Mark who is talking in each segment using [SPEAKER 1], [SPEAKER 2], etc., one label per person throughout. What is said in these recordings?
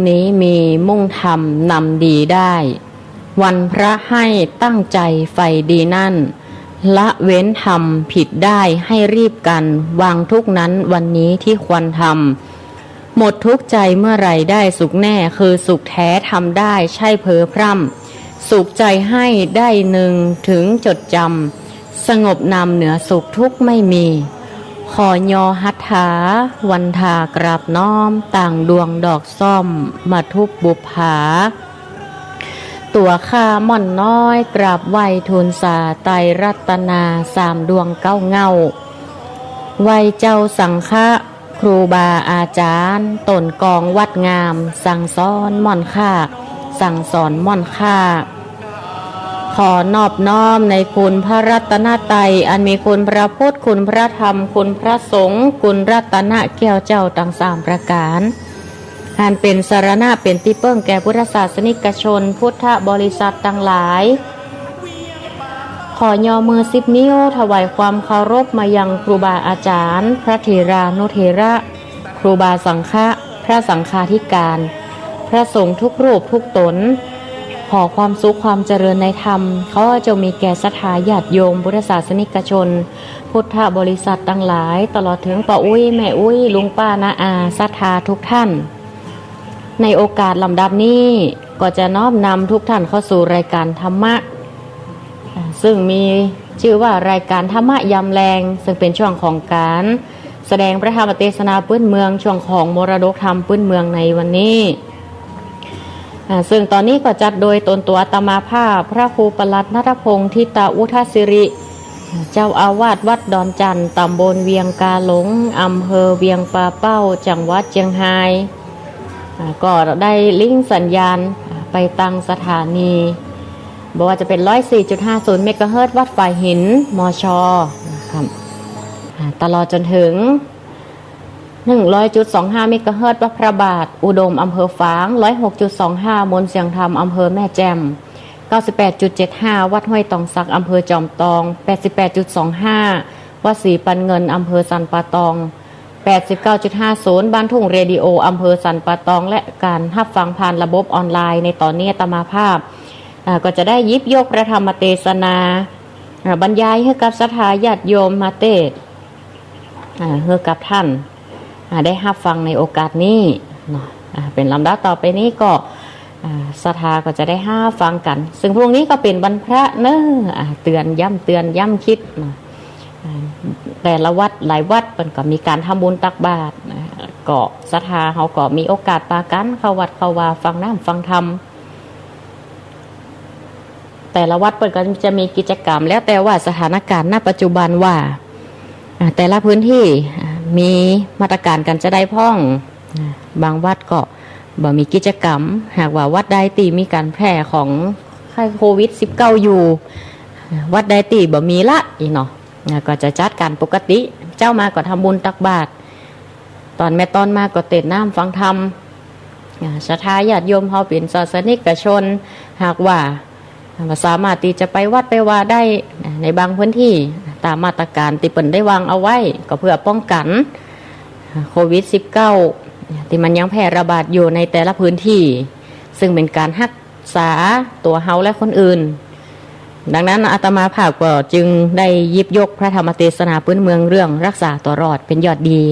[SPEAKER 1] นี้มีมุ่งทำนำดีได้วันพระให้ตั้งใจไฟดีนั่นละเว้นทำผิดได้ให้รีบกันวางทุกนั้นวันนี้ที่ควรทำหมดทุกใจเมื่อไรได้สุขแน่คือสุขแท้ทำได้ใช่เพ้อพร่ำสุขใจให้ได้หนึ่งถึงจดจำสงบนำเหนือสุขทุกไม่มีขอยอหัตถาวันทากราบน้อมต่างดวงดอกซ่อมมาทุบบุภาตัวข้าม่อนน้อยกราบไหวทูลสาไตรรัตนาสามดวงเก้าเงาไหวเจ้าสังฆะครูบาอาจารย์ตนกองวัดงามสั่งสอนม่อนข้าสั่งสอนม่อนข้าขอนอบน้อมในคุณพระรัตนตรัยอันมีคุณพระพุทธคุณพระธรรมคุณพระสงฆ์คุณรัตนะแก้วเจ้าทั้งสามประการอันเป็นสรณะเป็นที่เปิ้งแก่พุทธศาสนิกชนพุทธบริษัททั้งหลายขอยอมือ10 นิ้วถวายความเคารพมายังครูบาอาจารย์พระเถรานุเถระครูบาสังฆะพระสังฆาธิการพระสงฆ์ทุกรูปทุกตนขอความสุขความเจริญในธรรมเขาจะมีแก่ศรัทธาญาติโยมพุทธศาสนิกชนพุทธบริษัททั้งหลายตลอดถึงป้าอุ้ยแม่อุ้ยลุงป้าน้าอาศรัทธาทุกท่านในโอกาสลำดับนี้ก็จะน้อมนำทุกท่านเข้าสู่รายการธรรมะซึ่งมีชื่อว่ารายการธรรมะยามแรงซึ่งเป็นช่วงของการแสดงพระธรรมเทศนาพื้นเมืองช่วงของมรดกธรรมพื้นเมืองในวันนี้ซึ่งตอนนี้ก็จัดโดยตนตัวอาตมาภาพพระครูปลัดณัฐพงษ์ทิตาอุทศิริเจ้าอาวาสวัดดอนจันทร์ตำบลเวียงกาหลงอำเภอเวียงปาเป้าจังหวัดเชียงรายก็ได้ลิงก์สัญญาณไปตั้งสถานีบอกว่าจะเป็น 104.50 เมกะเฮิรตซ์วัดฝ่ายหินมชนะครับตลอดจนถึง 100.25 เมกะเฮิรตซ์วัดพระบาทอุดมอำเภอฝาง 106.25 มนเสียงธรรมอำเภอแม่แจ่ม 98.75 วัดห้วยตองสักอำเภอจอมตอง 88.25 วัดศรีปันเงินอำเภอสันป่าตอง89.50 บ้านทุ่งเรดิโออำเภอสันป่าตองและการรับฟังผ่านระบบออนไลน์ในตอนนี้อาตมาภาพก็จะได้ยิบยกพระธรรมเทศนาบรรยายให้กับศรัทธาญาติโยมมาเทศให้กับท่านได้รับฟังในโอกาสนี้เป็นลำดับต่อไปนี้ก็ศรัทธาก็จะได้รับฟังกันซึ่งพรุ่งนี้ก็เป็นวันพระเนอะเตือนย้ำคิดแต่ละวัดหลายวัดมันก็มีการทำบุญตักบาตรก็ศรัทธาเขาก็มีโอกาสปากันเข้าวัดเข้าวาฟังน้ำฟังธรรมแต่ละวัดมันก็จะมีกิจกรรมแล้วแต่ว่าสถานการณ์ณปัจจุบันว่าแต่ละพื้นที่มีมาตรการกันจะได้พ่องบางวัดก็บ่มีกิจกรรมหากว่าวัดใดตีมีการแพร่ของไข้โควิด -19 อยู่วัดใดตีบ่มีละอีเนาะก็จะจัดการปกติเจ้ามาก็ทำบุญตักบาตรตอนแม่ตอนมาก็เตะน้ำฟังธรรมศรัทธาญาติโยมเขาเป็นศาสนิกชนหากว่าสามารถที่จะไปวัดไปว่าได้ในบางพื้นที่ตามมาตรการที่เปิ่นได้วางเอาไว้ก็เพื่อป้องกันโควิด -19 ที่มันยังแพร่ระบาดอยู่ในแต่ละพื้นที่ซึ่งเป็นการรักษาตัวเฮาและคนอื่นดังนั้นอาตมาภาพก็จึงได้ยิบยกพระธรรมเทศนาพื้นเมืองเรื่องรักษาตัวรอดเป็นยอดดี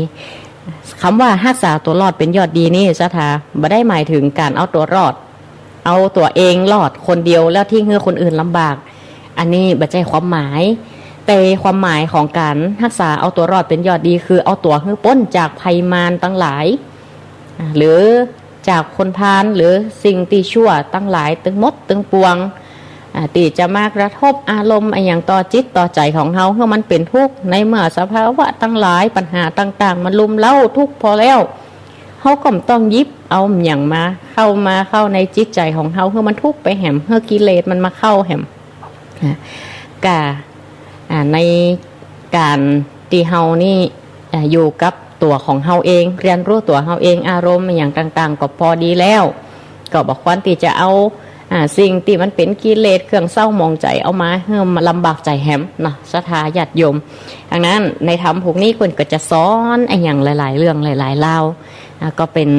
[SPEAKER 1] คำว่ารักษาตัวรอดเป็นยอดดีนี่ศรัทธาไม่ได้หมายถึงการเอาตัวรอดเอาตัวเองรอดคนเดียวแล้วทิ้งให้คนอื่นลำบากอันนี้ไม่ใช่ความหมายแต่ความหมายของการรักษาเอาตัวรอดเป็นยอดดีคือเอาตัวให้พ้นจากภัยมารตั้งหลายหรือจากคนพาลหรือสิ่งที่ชั่วตั้งหลายตึงมดตึงปวงที่จะมากระทบอารมณ์อย่างต่อจิตต่อใจของเฮาให้มันเป็นทุกข์ในเมื่อสภาวะตั้งหลายปัญหาต่างๆมันลุมเล้าทุกข์พอแล้วเฮาก็ต้องยิบเอาอย่างมาเข้าในจิตใจของเฮาให้มันทุกข์ไปแหมให้กิเลสมันมาเข้าแหมในการที่เฮานี่อยู่กับตัวของเฮาเองเรียนรู้ตัวเฮาเองอารมณ์อย่างต่างๆก็พอดีแล้วก็บอกควรที่จะเอาสิ่งที่มันเป็นกิเลสเครื่องเศร้าหมองใจเอามาเพื่อมาลำบากใจแหมนะศรัทธาญาติโยมดังนั้นในธรรมพวกนี้คนก็จะสอนอย่างหลายๆเรื่องหลายๆเล่าก็เป็น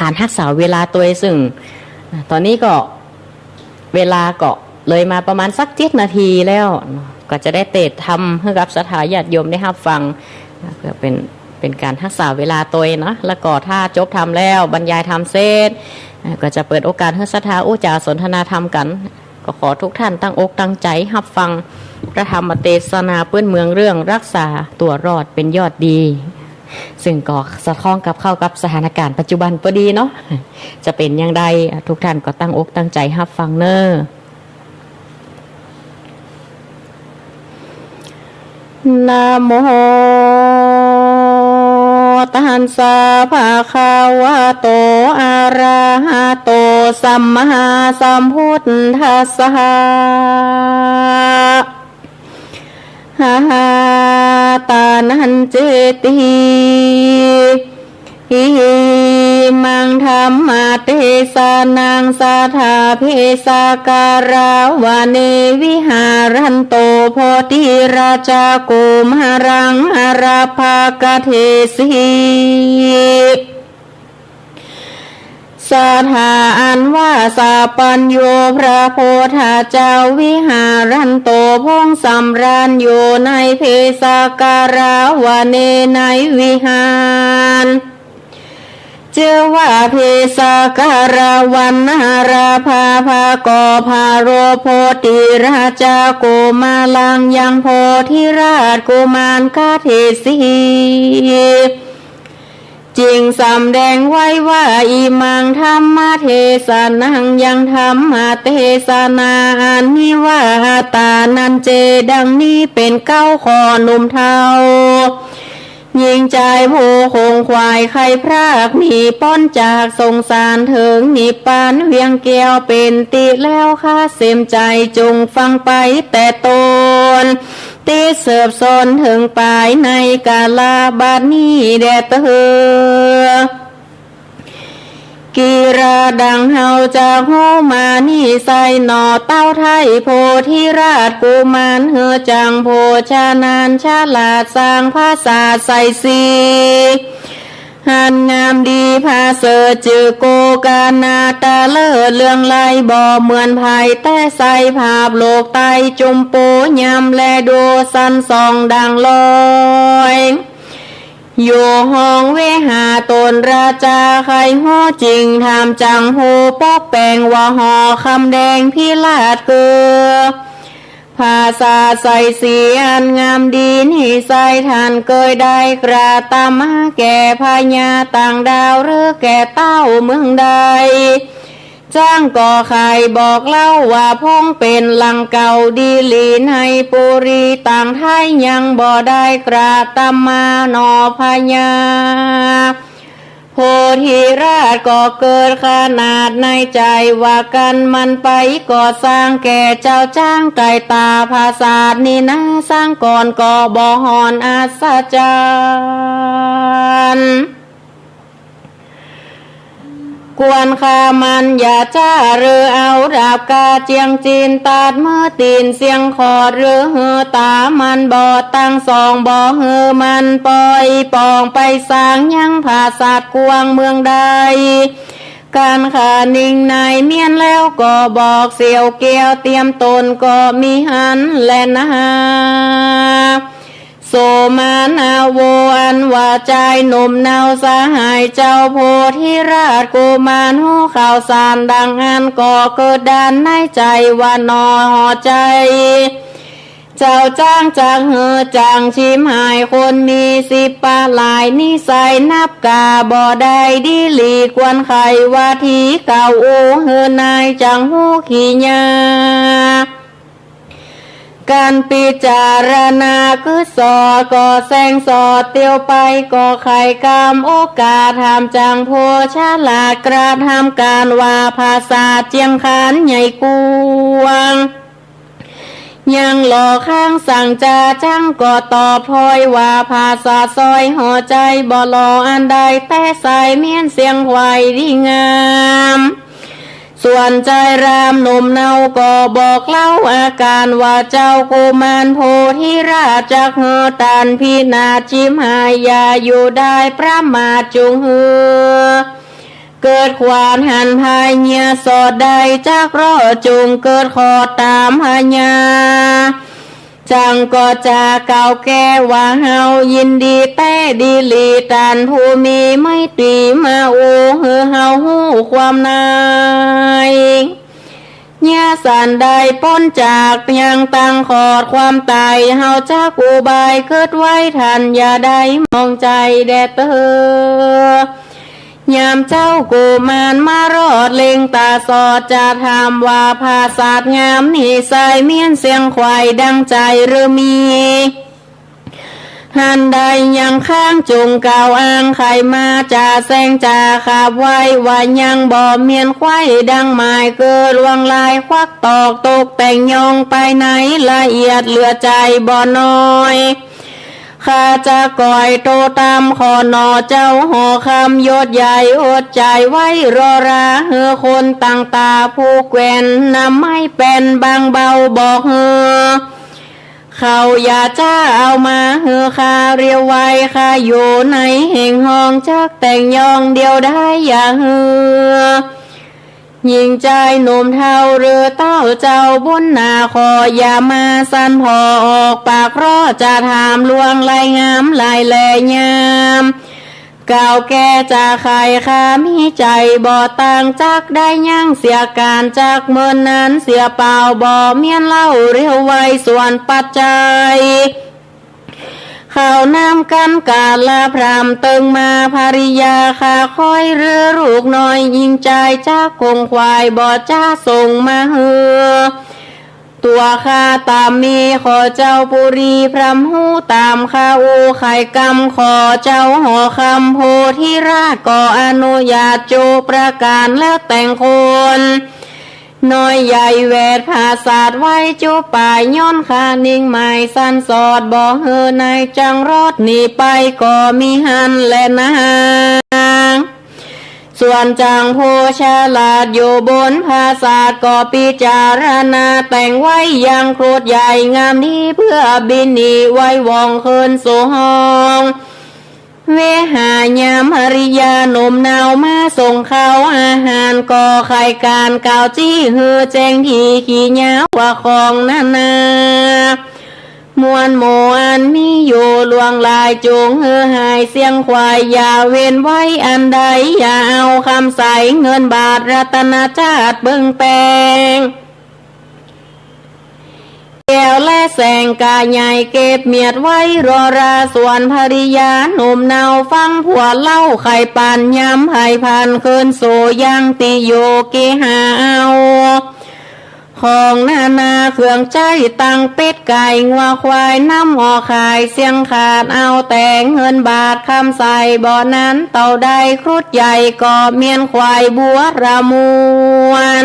[SPEAKER 1] การรักษาเวลาตัวซึ่งตอนนี้ก็เวลาก็เลยมาประมาณสัก7 นาทีแล้วก็จะได้เตะทำให้กับสถาญาติโยมได้รับฟังเพื่อเป็นการรักษาเวลาตัวนะแล้วก็ถ้าจบทำแล้วบรรยายทำเสร็จก็จะเปิดโอกาสให้สถาอุจาสนทนาธรรมกันก็ขอทุกท่านตั้งอกตั้งใจรับฟังพระธรรมเทศนาเปื้อนเมืองเรื่องรักษาตัวรอดเป็นยอดดีซึ่งก็สะท้อนกับเข้ากับสถานการณ์ปัจจุบันพอดีเนาะจะเป็นอย่างไรทุกท่านก็ตั้งอกตั้งใจรับฟังเนอะนะโมตัสสะภะคะวะโตอะระหะโตสัมมาสัมพุทธัสสะหะตานันเจติอิมังธัมมาเทสานังสาธาเพสาการาวาเนวิหารันโตโพธิราชาโกมหรังอราภากเทสีสาธาอันว่าสาปัญโยพระโพธาเจ้าวิหารันโตพงสำราญอยู่ในเพสาการาวาเนในวิหารเจว่าเพสาการาวันนาราภาภากอภาโรโพธิราชาโกมาลังยังโพธิราชกุมารกาเทสีจริงสำแดงไว้ว่าอิมังธรรมเทศนังยังธรรมเทศนาอันนี้ว่าตานันเจดังนี้เป็นเก้าข้อหนุ่มเทายิงใจผู้คงควายใครพรากหนีป้อนจากสงสารถึงหนีปานเวียงแก้วเป็นติแล้วข้าเสมใจจงฟังไปแต่ตนตีเสิบสนถึงปลายในกาลาบาดนี้แดดเตือกีราดังเฮาจะโหมานี่ใส่หนอเต้าไทยโพธิราชกุมารเฮอจังโพชานานชาลาดสร้างภาษาใส่สีหันงามดีพาเสอจือโกกานาตาเลอเรื่องไลบ่เหมือนภายแต่ใส่ภาพโลกไตจุมโปยำแลโดสันสองดังลอยอยู่ห้องเวหาตนราชาใครหัวจริงทำจังหูปอกแปงว่าหอคำแดงพิลาดเกือภาษาใส่เสียนงามดีนี่ใส่ทานเกยได้กระตามมาแก่พญาต่างดาวหรือแก่เต้าเมืองใดจ้างก่อไข่บอกเล่าว่าพงเป็นลังเก่าดีลีในปุรีต่างไทยยังบ่ได้กระตามมาหนอพญาโพธิราชก็เกิดขนาดในใจว่ากันมันไปก่อสร้างแก่เจ้าจ้างไก่ตาภาษานี่นะสร้างก่อนก็บ่หอนอัศจรรย์กวนขามันอย่าจ้าหรือเอาดาบกาเจียงจีนตัดมือตีนเสียงขอดหรือหือตามันบ่ตั้งสองบ่หือมันปล่อยปองไปสร้างยังภาษาดกวางเมืองใดการขานิ่งในเมียนแล้วก็บอกเสียวเกียวเตรียมตนก็มีหันและนาโสมานาโวอันว่าใจหนุ่มเนาสหายเจ้าโพธิราชกุมารหูข่าวสารดังอันก็เกิดดันในใจว่านอหอใจเจ้าจ้างจางเหือจางชิมหายคนมี10 ปาหลายนิสัยนับกาบ่ได้ดีหลีกวนไขว่าทีเก่าโอเหือนายจังหูขี้ยาการพิจารณาคือสอก็แสงสอดเตียวไปก็ไข่กามโอกาสทำจังโพชาลาดกระทำการว่าภาษาเจียงคานใหญ่กวงยังหล่อข้างสั่งจาจังก็ตอบพลอยว่าภาษาซอยหัวใจบ่หล่ออันใดแต่ใส่เมียนเสียงไหวดีงามส่วนใจรามหนุ่มเนาก็บอกเล่าอาการว่าเจ้ากุมารโพธิราชจากเฮตานพินาจิมหายาอยู่ได้ประมาทจุงเฮือ เกิดควานหันพายเนียสอดใดจากรอจุงเกิดขอตามพญาจังก็จะเก่าแก่ว่าเฮายินดีแต่ดีลีตันผู้มีไม่ตรีมาอูเฮอเฮาหู้ความนายญาสันใดป้นจากยังตั้งขอดความตายเฮาจากอุบายเกิดไว้ทันอย่าได้มองใจแดดเตอยามเจ้ากูมานมารอดเล็งตาสอดจะถามว่าภาษาดงามนี่ใส่เมียนเสียงควายดังใจหรือมีหันใดยังข้างจุงกล่าวอ้างใครมาจ่าแซงจ่าขาบไว้ว่ายังบ่เมียนควายดังหมายเกิดลวงลายควักตอกตกแต่งยองไปไหนละเอียดเหลือใจบ่น้อยข้าจะก่อยโตตามขอนอเจ้าหอคำยศใหญ่อดใจไว้รอราเฮอคนต่างตาผู้แกวนนำไม่เป็นบางเบาบอกเฮอเขาอย่าจ้าเอามาเฮอข้าเรียวไว้ข้าอยู่ในแห่งห้องจักแต่งยองเดียวได้อย่าเฮอยิงใจหนุ่มเท่าเรือเต้าเจ้าบุญนาขออย่ามาสันพอออกปากรอจะถามลวงลายงามลายแลยามเก่าแก่จะใครข้ามีใจบ่ต่างจักได้ยั่งเสียการจากเมื่อนั้นเสียเปล่าบ่เมียนเล่าเรียวไว้ส่วนปัจจัยเขานำกันกาลาพรามตึงมาภริยาข้าคอยเรือลูกน้อยยิงใจจากคงควายบ่จ้าส่งมาเฮือตัวข้าตามมีขอเจ้าปุรีพรำหูตามข้าอูไข่กำขอเจ้าหอคำโพธิราชก่ออนุญาตโจประการแล้วแต่งคนน้อยใหญ่แวดภาษาดไว้จุป่ายย้อนคานิ่งหมายสันสอดบ่เฮอนายจังรอดหนีไปก็มีหันและนางส่วนจังผู้ฉลาดอยู่บนภาษาก็พิจารณาแต่งไว้ยังครุฑใหญ่งามนี้เพื่อบินหนีไว้วองคืนสู่ห้องเวหายามหริยาหนุ่มนาวมาส่งข้าวอาหารก่อไข่การกาวจี้เฮือแจงทีขี้ยาวว่าของนานามวนโมอันมีอยู่ลวงลายจูงเฮือหายเสียงควายอย่าเว้นไว้อันใดอย่าเอาคำใส่เงินบาทรัตนชาติเบิ่งแปลงแก้วและแสงกาใหญ่เก็บเมียดไว้รอราส่วนภริยาหนุ่มเนาฟังผัวเล่าไข่ปันย้ำไผ่พันคืนโสยังติโยเกหาเอาของนานาเครื่องใจตังเป็ดไก่งัวควายน้ำออขายเสียงขาดเอาแต่งเงินบาทคำใส่บ่อนั้นเต่าใดครุฑใหญ่ก็เมียนควายบัวระมวน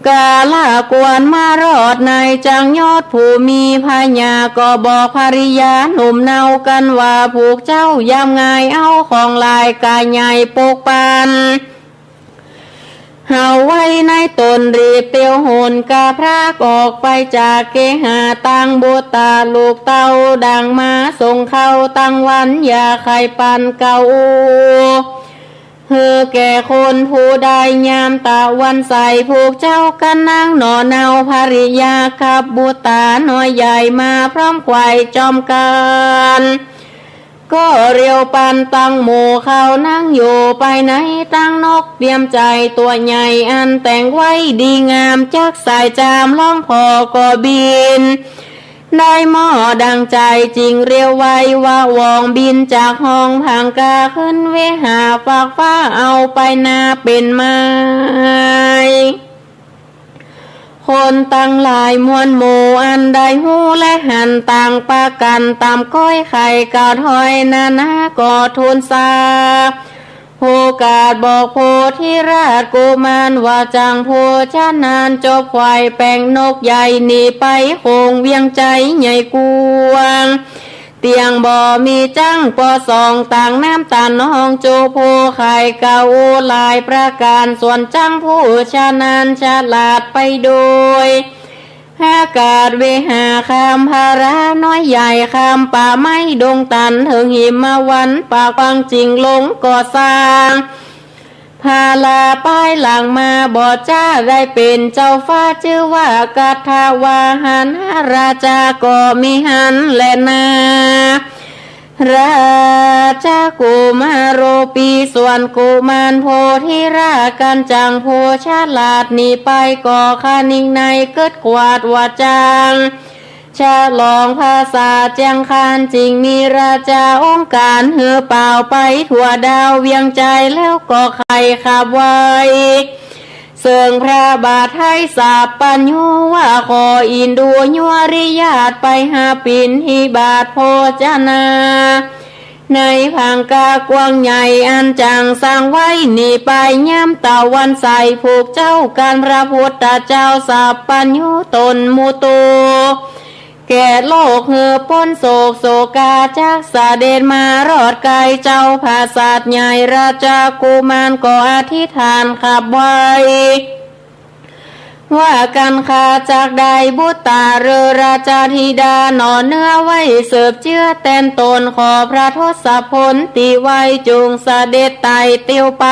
[SPEAKER 1] กาลากวนมารอดในจังยอดผู้มีพญาก็บอกภริยาหนุ่มเนากันว่าผูกเจ้ายามง่ายเอาของลายกายใหญ่ปกปันเฮาไว้ในตนรีบเตียวโหนกาพรากออกไปจากเกหาตังบุตาลูกเต้าดังมาส่งเข้าตั้งวันอย่าใครปันเก่าเฮือแก่คนผู้ใดยามตะวันใสผูกเจ้ากันนางหนอเนาภริยาขับบุตาน้อยใหญ่มาพร้อมควายจอมกันก็เรียวปันตั้งหมู่เขานั่งอยู่ไปไหนตั้งนกเตรียมใจตัวใหญ่อันแต่งไว้ดีงามจักสายจามล่องพอก็บินได้หม้อดังใจจริงเรียวไว้ว่าวองบินจากห้องผางกาขึ้นเวหาฝากฟ้าเอาไปนาเป็นไม้คนตั้งหลายมวลหมู่อันใดหูและหันต่างปากันตามก้อยไข่กาถอยนานาก็ทูลสาโอกาสบอกโพธิราชกุมารว่าจังโพชานานจบควายแปลงนกใหญ่หนีไปคงเวียงใจใหญ่กวงเตียงบ่มีจังปอสองต่างน้ำตาลห้องโจโพไข่เก่าลายประการส่วนจังผู้ชานานฉลาดไปโดยอากาศเวหาคำภาราน้อยใหญ่คำป่าไม้ดงตันถึงหิมวันป่าฟังจริงลงก่อสร้าง พาลาป้ายหลังมาบอจ้าได้เป็นเจ้าฟ้าชื่อว่ากัทธาวาหันราจาก็มีหันและนาราชากุมารโรปีส่วนกุมารโพธิรากันจังโพชาลาดหนีไปก่อคานิงในเกิดกวาดว่าจังฉลองภาษาแจงคานจริงมีราชาองค์การเหือเป่าไปทั่วดาวเวียงใจแล้วก็ใครขับไว้เสื่องพระบาทให้สาบปัญญูว่าขออินดูยัวริยาตไปหาปินหิบาทโพจนาในพังกากวางใหญ่อันจังสร้างไว้หนีไปย่ำตะวันใสผูกเจ้าการพระพุทธเจ้าสาบปัญญูตนมูตูแก่โลกเหือป้นโศกโศกาจากสาเดนมารอดไกลเจ้าภาษาใหญ่ราชากุมารก็อธิษฐานขับไว้ว่ากันคาจากใดบุตตาเรือราชาธิดาหนอเนื้อไว้เสิบเชื่อแตนตนขอพระทศพลตีไว้จุงเสด็จไต่เตียวไป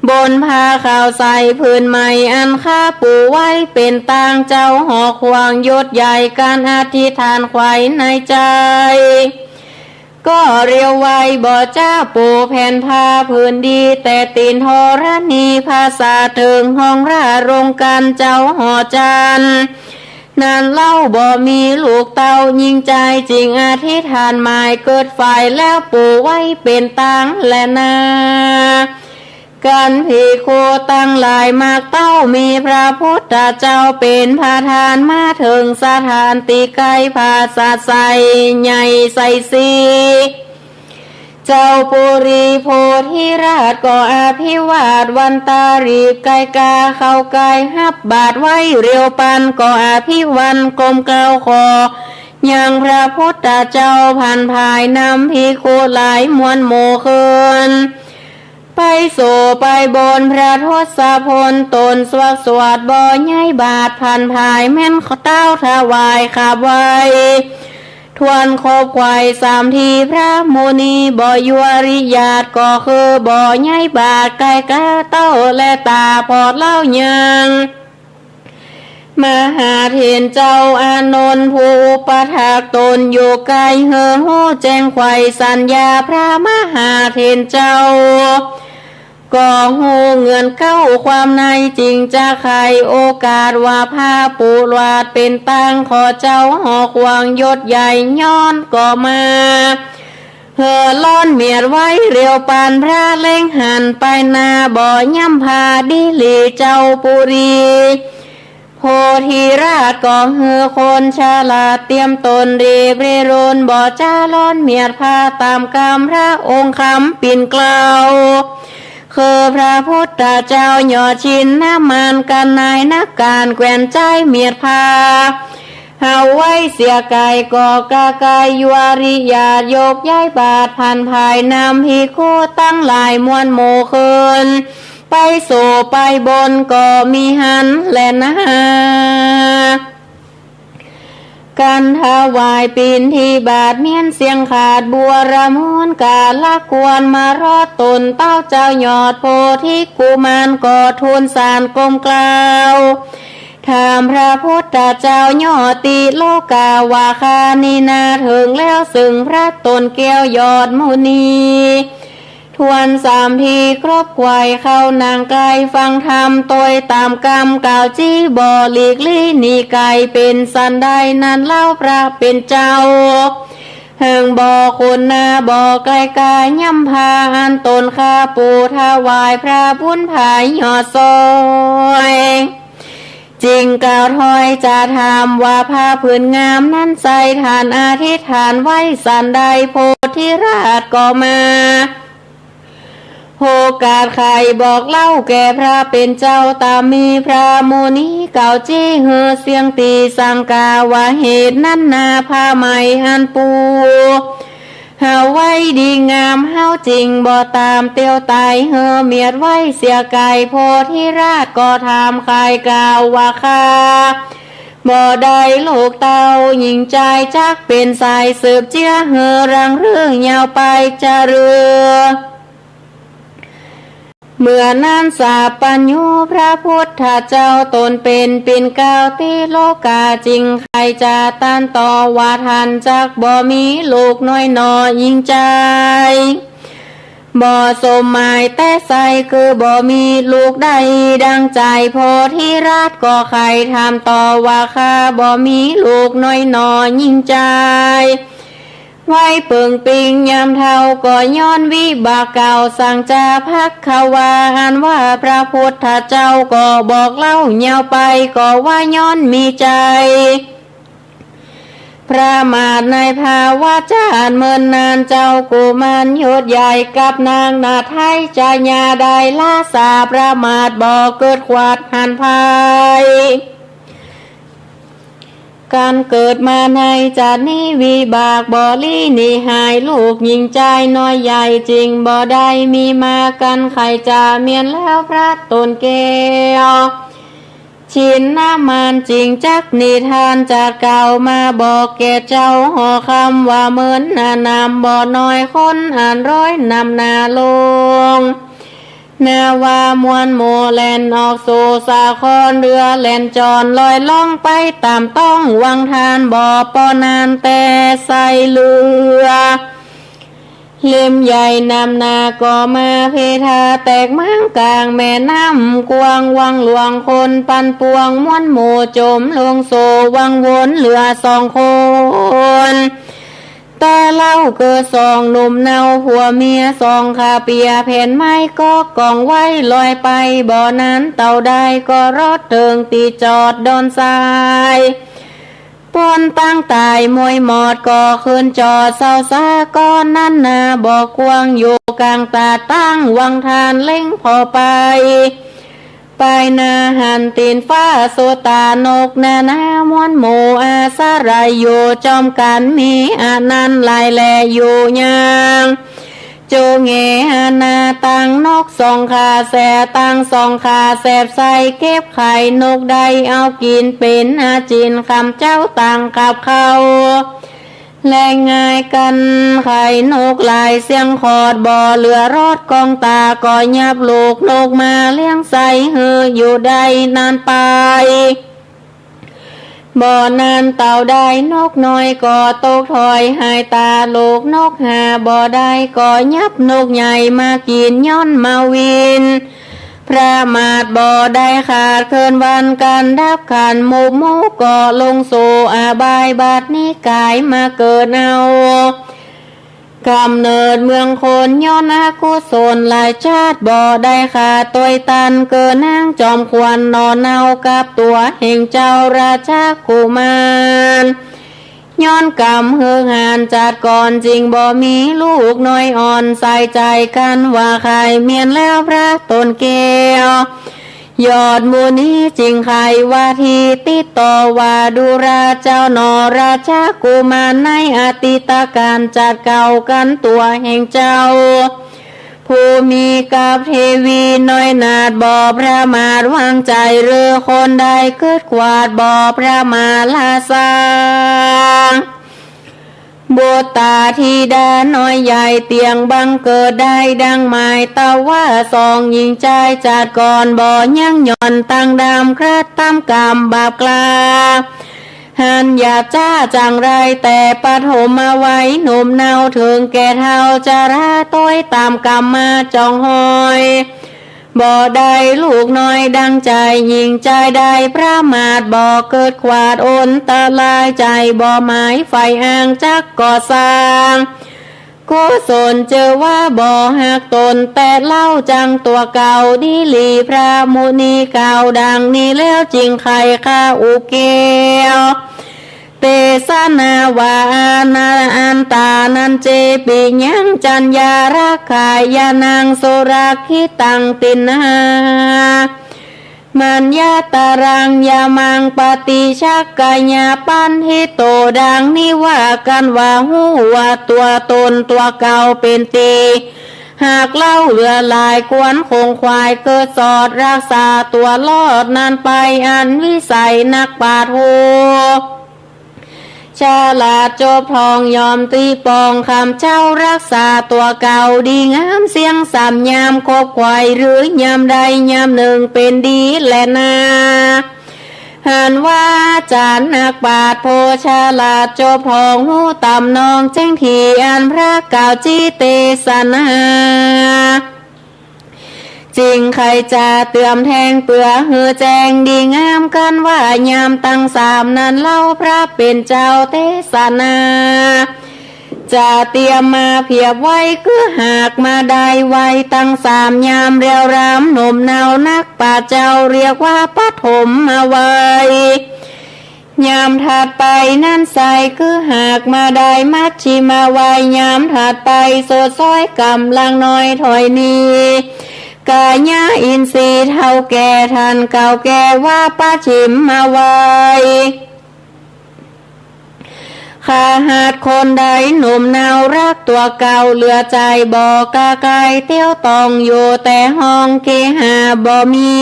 [SPEAKER 1] บนผ้าขาวใสพื้นใหม่อันข้าปูไว้เป็นตางเจ้าหอควางยศใหญ่การอธิษฐานไว้ในใจก็เรียวไว้บ่จ้าปูแผ่นผ้าพื้นดีแต่ตีนทรณีภาษาถึงห้องราโรงการเจ้าหอจันนานเล่าบ่มีลูกเต้ายิงใจจริงอธิษฐานหมายเกิดฝ่ายแล้วปูไว้เป็นตางและนากันภิกขุตั้งหลายมากเต้ามีพระพุทธเจ้าเป็นพาทานมาถึงสถานติไกรภาษาใสใหญ่ใสสีเจ้าปุรีโพธิราชก็อภิวาทวันตารีบไกกาเข้าไกหับบาทไว้เรียวปันก็อภิวันกลมเกลาคอยังพระพุทธเจ้าพันภายนำภิกขุหลายมวลโมเคินไปโสไปบนพระทศพลตนสวักสวัสดบ่อใหญ่บาทพันภายแม่นเต้าถวายขับไว้ทวนคบควายสามทีพระมุนีบ่อยวริยาตก็คือบ่อใหญ่บาทไก่กะเต้าและตาพอดเล่ายังมหาเถรเจ้าอานนท์ผู้ประทักตนอยู่ไกลเฮือหูแจ้งไข่สัญญาพระมหาเถรเจ้าก็หูเงินเข้าความในจริงจะใครโอกาสว่าพาปูวาดเป็นตังขอเจ้าหอกวางยศใหญ่ย้อนก็มาเฮือล้อนเมียดไว้เรียวปานพระเล่งหันไปนาบ่อย่ำพาดิลีเจ้าปุรีโพธิราชก็เฮือคนชาลาเตรียมตนรีบเรรนบ่จ้าล้อนเมียดพาตามกรรมพระองค์คำปิ่นเกล้าคือพระพุทธเจ้าหยอชินน้ำมันกันนายนักการแกวนใจเมียดพาเฮาไว้เสียไก่ก่อกากายยวริยาโยกย้ายบาทพันภายนำภิกขุตั้งหลายมวลโมเคินไปโสไปบนก็มีหันและนากันถวายปีนที่บาทเมียนเสียงขาดบัวระมุนกาละกวนมารอดตนเต้าเจ้าหยอดโพธิกุมารก็ทูลสารกลมกล่าวถามพระพุทธเจ้าหยอดติโลกาวาคานีนาถึงแล้วซึ่งพระตนแก้วยอดมุนีทวนสามทีครบไกวเข้านางไกลฟังธรรมโดยตามกรรมกล่าวจี้บ่อหลีกลี่นีไก่เป็นสันใดนั้นเล่าพระเป็นเจ้าเฮิงบ่อคนนาบ่อไกลกายย่ำพาอันตนข้าปูถวายพระพุนภายหยอดซอยจริงกล่าวถอยจะถามว่าผ้าผืนงามนั้นใส่ฐานอธิษฐานไว้สันใดโพธิราชก็มาโอกาสใครบอกเล่าแก่พระเป็นเจ้าตามมีพระมุนีเก่าจี้เฮือเสียงตีสังกาว่าเหตุนั้นนาผ้าใหม่หันปูเฮาไว้ดีงามเฮาจริงบ่ตามเตียวตายเฮือเมียดไว้เสียไก่โพธิราชก็ถามใครกล่าวว่าข้าบ่ได้ลูกเต้าหญิงใจจักเป็นสายสืบเจื้อเฮือรังเรื่องยาวไปจะเรือ เมื่อนั้นสาปัญญูพระพุทธเจ้าตนเป็นปิ่นเกล้าที่โลกาจริงใครจะต้านต่อว่าทันจักบ่มีลูกน้อยนอยิ่งใจบ่สมหมายแต่ใสคือบ่มีลูกใดดังใจโพธิราชก็ใครทำต่อว่าข้าบ่มีลูกน้อยนอยิ่งใจไว้เปิงปิงยามเท่าก็ย้อนวิบากเก่าสั่งจาพักขวาอันว่าพระพุทธเจ้าก็บอกเล่าเงียวไปก็ว่าย้อนมีใจพระมาทในภาวะจารเมินนานเจ้ากุมารยศใหญ่กับนางนาไทยจาญาได้ลาสาประมาทบ่เกิดขวาดหันภัยการเกิดมาในจานี้วิบากบ่ลีนี่หายลูกหญิงใจน้อยใหญ่จริงบ่ได้มีมากันใครจะเมียนแล้วพระตนเกลชินน้ำมันจริงจักนิทานจากเก่ามาบอกแก่เจ้าหอคำว่าเหมือนนำบ่น้อยคนอ่านร้อยนำนาลงนาวามวนโมแลนออกสู่สาครเรือแล่นจรลอยล่องไปตามต้องวังทานบ่อปอนานแต่ใส่เรือเล่มใหญ่นำนาก็มาเพทาแตกมั่งกลางแม่น้ำกวางวังหลวงคนปันปวงม้วนหมู่จมลงโซวังวนเหลือสองคนแต่เล่าเกิดสองหนุ่มเนาผัวเมียสองขาเปียแผ่นไม้ก็กองไว้ลอยไปบ่อนั้นเต่าได้ก็รอดเถิงตีจอดดอนทรายปนตั้งตายมวยหมอดก็ขึ้นจอดเศร้าซาก้อนนั้นนาบ่อกวางอยู่กลางตาตั้งวังทานเล่งพอไปนาหันตีนฟ้าโซตานกนานามวนหมู่อาสาไรอยู่จอมกันมีอานันลายแลอยู่ยังโจเงหานาตังนกสองขาแสตังสองขาแสบใส่เก็บไข่นกใดเอากินเป็นอาจินคำเจ้าตังกับเขาแรงง่ายกันไข่นกลายเสียงขอดบ่อเหลือรอดกองตาก็ยับลูกนกมาเลี้ยงใส่เฮืออยู่ได้นานไปบ่อนานเต่าได้นกน้อยก็ตกถอยหายตาลูกนกหาบ่ได้ก็ยับนกใหญ่มากินย้อนมาวินพระมาทบ่ได้ขาดเคินวันกันดับขันหมู่หมูก็ลงสู่อาบายบาดนี้กายมาเกิดเอากำเนิดเมืองคนย้อนอากุศลหลายชาติบ่ได้ขาดตัวตันเกินนางจอมควรนอนเนากับตัวแห่งเจ้าราชากุมารย้อนกรรมเฮือหานจัดก่อนจริงบ่มีลูกน้อยอ่อนใส่ใจกันว่าใครเมียนแล้วพระตนเกวยอดมูนี้จริงใครว่าทีติดต่อว่าดูราเจ้านอราชากุมารในอติตการจัดเก่ากันตัวแห่งเจ้าผู้มีกับเทวีน้อยนาดบ่อพระมาทวางใจเรือคนใดเกิดขวาดบ่อพระมาลาสางบุตาธิดาน้อยใหญ่เตียงบังเกิดได้ดังหมายตาว่าสองหญิงใจจัดก่อนบ่ยังหย่อนตั้งดำคราดตามกรรมบาปกลาหันอย่าจ้าจังไรแต่ปฐมมาไว้หนุ่มเนาถึงแก่เท่าจะราต้อยตามกรรมมาจองหอยบ่ได้ลูกน้อยดังใจหญิงใจได้พระมาทบ่เกิดขวาดอนตาลายใจบ่หมายไฟอ้างจักก่อสร้างกุศลเจอว่าบ่หักตนแต่เล่าจังตัวเก่าดีหลีพระมุนีเก่าดังนี้แล้วจริงใครข้าอุเกลเตสนาวานาอันตานันเจปิยังจัญญารักขายานางโสรักขิตังตินามัญญาตารังยามังปฏิชักกายาปันหิโตดังนี้ว่ากันว่าหูว่าตัวตนตัวเก่าเป็นตีหากเล่าเหลือลายกวนคงควายเกิดสอดรักษาตัวรอดนานไปอันวิสัยนักปาดโห ฉลาดจบทองยอมตีปองคำเจ้ารักษาตัวเก่าดีงามเสียงสามยามคบควายหรือยามใดยามหนึ่งเป็นดีแลนาหันว่าจานนักบาทโพฉลาดจบทองหูต่ำนองแจ้งทีอันพระกล่าวจีเตสนาจริงใครจะเตื่อมแทงเปื่อหือแจงดีงามกันว่ายามตั้งสามนั้นเล่าพระเป็นเจ้าเทศนาจะเตรียมมาเพียบไว้คือหากมาได้ไว้ตั้งสามยามเรียวรำหนุ่มเนานักป่าเจ้าเรียกว่าปฐมมาไว้ยามถัดไปนั่นใสคือหากมาได้มัชชิมาไว้ยามถัดไปโสดซ้อยกำลังน้อยถอยนีกาญาอินทรีย์เท่าแก่ทันเก่าแก่ว่าป้าชิมมาไว้ข้าหาดคนใดหนุ่มเนารักตัวเก่าเหลือใจบอกกาไกเตี้ยวตองอยู่แต่ห้องเกหาบ่มี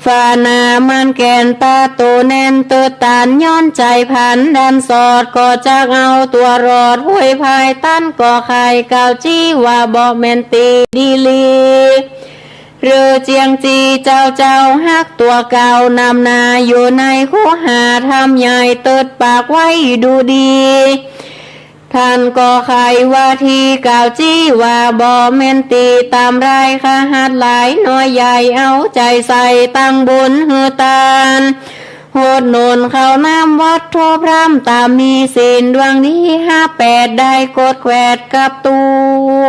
[SPEAKER 1] ฟานามันแกนตาโตแน่นเตือตานย้อนใจพันดันสอดก็จะเอาตัวรอดห้วยภายตั้นก็ไข่เก่าจี้ว่าบ่แมนตีดีลีเรือเจียงจีเจ้าฮักตัวเก่านำนาอยู่ในคูหาทำใหญ่เติดปากไว้ดูดีท่านก็ไขว่าทีกล่าวจี้ว่าบ่แม่นตีตามไรข้าหัดหลายน้อยใหญ่เอาใจใส่ตั้งบุญหือตานโหดโนนเข้าน้ำวัดโทพรำตามมีศีลดวงนี้58ได้กดแขวดกับตั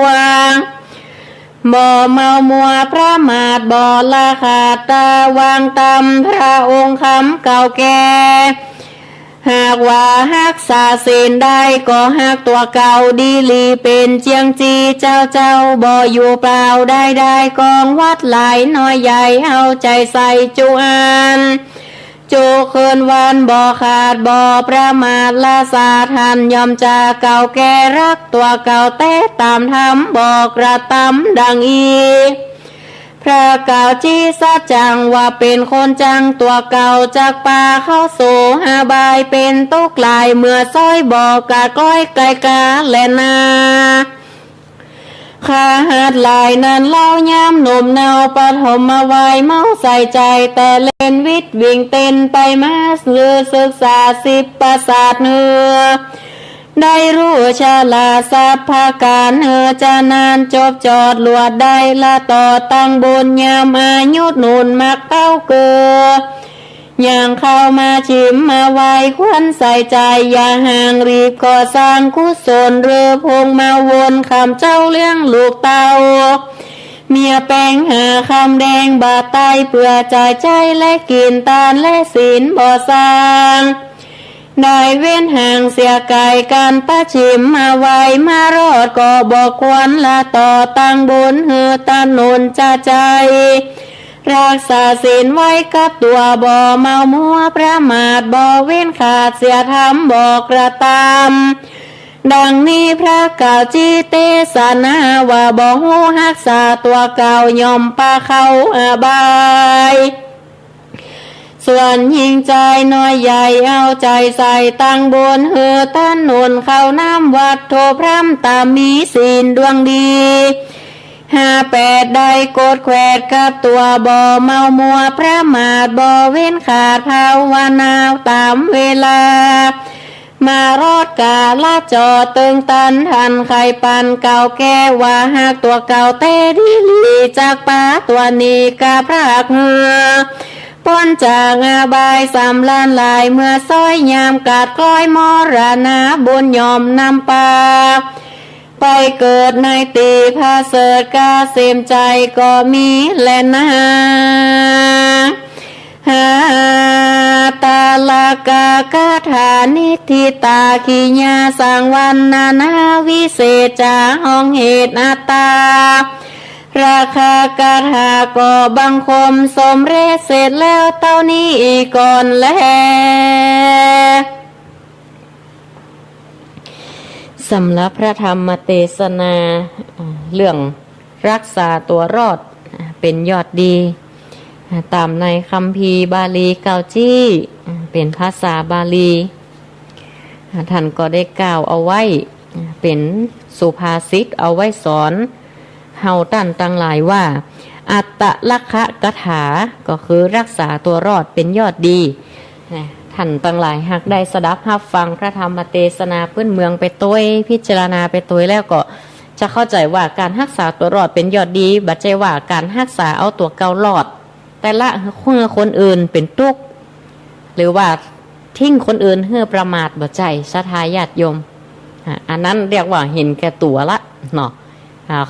[SPEAKER 1] วบ่เมามัวพระมาทบ่ละขาดตาวางตำพระองค์คำเก่าแก่หากว่าฮักษาศีลได้ก็ฮักตัวเก่าดีลีเป็นเจียงจีเจ้าบ่อยู่เปล่าได้กองวัดหลายน้อยใหญ่เอาใจใส่จุอันจูเคินวันบ่ขาดบ่ประมาทละสาทันยอมจะเก่าแก่รักตัวเก่าแต่ตามธรรมบอกกระทำดังอีพระกล่าวจี้สัจจังว่าเป็นคนจังตัวเก่าจากป่าเข้าสู่หาบายเป็นตุกลายเมื่อซ้อยบอกกะก้อยไกลกาแลนาข้าหัดหลายนั้นเล่ายามหนุ่มเนาปฐมมาไว้เมาใส่ใจแต่เล่นวิทย์วิ่งเต้นไปมาสื่อศึกษา10ประสาทเนื้อได้รู้ชาลาสัพพาการจะนานจบจอดลวดได้ละต่อตั้งบุญยามอายุหนุนมักเต้าเกือย่างเข้ามาชิมมาไว้ควรใส่ใจอย่าห่างรีบก่อสร้างกุศลเรือพงมาวนคำเจ้าเลี้ยงลูกเต้าเมียแป้งหาคำแดงบาดไตเพื่อจ่ายใจและกินตาลและศีลบ่สร้างได้เว้นห่างเสียไก่การประชิมมาไว้มารอดก็บอกควรละต่อตั้งบุญหือตาหนุนจะใจรักษาศีลไว้กับตัวบ่เมามัวประมาทบ่เว้นขาดเสียธรรมบอกกระตามดังนี้พระกล่าวจีเตสนาว่าบ่ฮู้รักษาตัวเก่ายอมปาเข้าอบายส่วนยิงใจน้อยใหญ่เอาใจใส่ตั้งบนเหือต้านนุนเข้าน้ำวัดโทพรำตามมีศีลดวงดี58ได้กดแขวดกับตัวบ่เมามัวพระมาทบ่เว้นขาดภาวนาตามเวลามารอดกาละจอตึงตันทันไข่ปันเก่าแก่ว่าหากตัวเก่าเตดีลีจากป่าตัวนี้กาพรากเหือพ้นจากอาบายสำลานลายเมื่อซ้อยยามกาดกล้อยมรณะบุญยอมนำปาไปเกิดในตีพาเสดกาเสมใจก็มีแลนะหาตาลากากาธานิธิตาขีญาสังวันนานาวิเศษจาห้องเหตุอัตตาราคากาถาก็บังคมสมเร็จเสร็จแล้วเต้านี้ก่อนแล้วสำหรับพระธรรมเทศนาเรื่องรักษาตัวรอดเป็นยอดดีตามในคัมภีร์บาลีเกาจี้เป็นภาษาบาลี ท่านก็ได้กล่าวเอาไว้เป็นสุภาษิตเอาไว้สอนเฮาตั้นตั้งหลายว่าอัตตลักขะกถาก็คือรักษาตัวรอดเป็นยอดดีท่านตั้งหลายหากได้สดับรับฟังพระธรรมเทศนาพื้นเมืองไปตัวพิจารณาไปตัวแล้วก็จะเข้าใจว่าการรักษาตัวรอดเป็นยอดดีบัดใจว่าการรักษาเอาตัวเก่ารอดแต่ละเพื่อคนอื่นเป็นทุกข์หรือว่าทิ้งคนอื่นเพื่อประมาทบ่ใจศรัทธาญาติโยมอันนั้นเรียกว่าเห็นแก่ตัวละเนาะ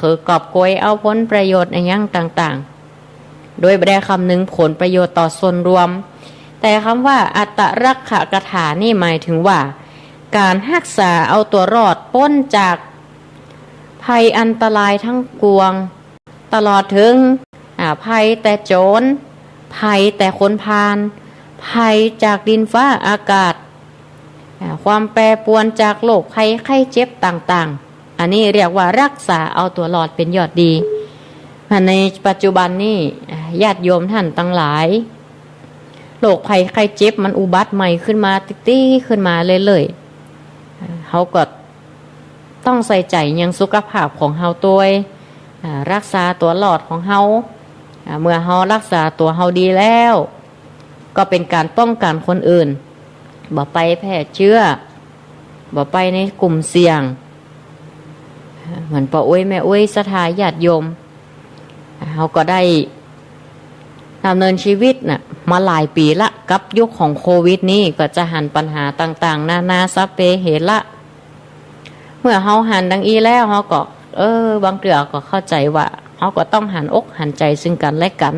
[SPEAKER 1] คือกอบโกยเอาผลประโยชน์ในอย่างต่างๆโดยไม่ได้คำนึงผลประโยชน์ต่อส่วนรวมแต่คำว่าอัตตรักขกถานี่หมายถึงว่าการรักษาเอาตัวรอดพ้นจากภัยอันตรายทั้งปวงตลอดถึงภัยแต่โจรภัยแต่คนพาลภัยจากดินฟ้าอากาศความแปรปรวนจากโรคภัยไข้เจ็บต่างๆอันนี้เรียกว่ารักษาเอาตัวรอดเป็นยอดดีในปัจจุบันนี้ญาติโยมท่านทั้งหลายโรคภัยไข้เจ็บมันอุบัติใหม่ขึ้นมาติ๊ๆขึ้นมาเรื่อยๆเขาก็ต้องใส่ใจยังสุขภาพของเฮาตัวรักษาตัวรอดของเฮาเมื่อเฮารักษาตัวเฮาดีแล้วก็เป็นการป้องกันคนอื่นบ่ไปแพร่เชื้อบ่ไปในกลุ่มเสี่ยงเหมือนป้าอุ้ยแม่อุ้ยศรัทธาญาติโยมเขาก็ได้ดำเนินชีวิตน่ะมาหลายปีละกับยุคของโควิดนี้ก็จะหันปัญหาต่างๆนาซับเปเหตุละเมื่อเขาหันดังอีแล้วเขาก็บางเถื่อก็เข้าใจว่าเขาก็ต้องหันอกหันใจซึ่งกันและกัน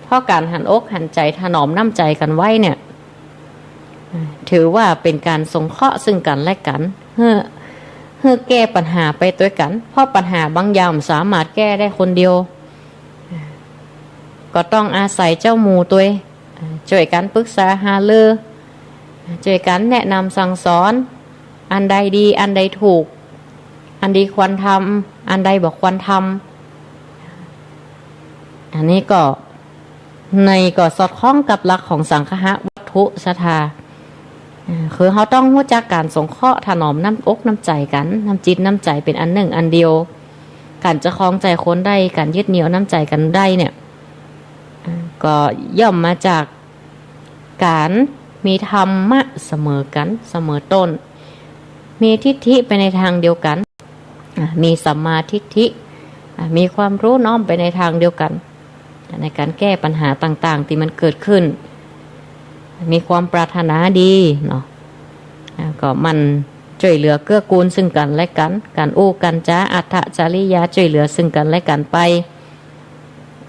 [SPEAKER 1] เพราะการหันอกหันใจถนอมน้ำใจกันไว้เนี่ยถือว่าเป็นการสงเคราะห์ซึ่งกันและกันเพื่อแก้ปัญหาไปด้วยกันเพราะปัญหาบางอย่างสามารถแก้ได้คนเดียวก็ต้องอาศัยเจ้าหมู่ตัวช่วยกันปรึกษาหารือช่วยกันแนะนำสั่งสอนอันใดดีอันใดถูกอันดีควรทำอันใดบอกควรทำอันนี้ก็สอดคล้องกับหลักของสังฆะวัตถุศรัทธาคือเขาต้องรู้จักการสงเคราะห์ถนอมน้ำอกน้ำใจกันน้ำจิตน้ำใจเป็นอันหนึ่งอันเดียวการจะคล้องใจคนได้การยึดเหนี่ยวน้ำใจกันได้เนี่ยก็ย่อมมาจากการมีธรรมะเสมอกันเสมอต้นมีทิฏฐิไปในทางเดียวกันมีสัมมาทิฏฐิมีความรู้น้อมไปในทางเดียวกันในการแก้ปัญหาต่างๆที่มันเกิดขึ้นมีความปรารถนาดีเนาะก็มันช่วยเหลือเกื้อกูลซึ่งกันและกันการอู้กันจ้าอัตถจริยาช่วยเหลือซึ่งกันและกันไป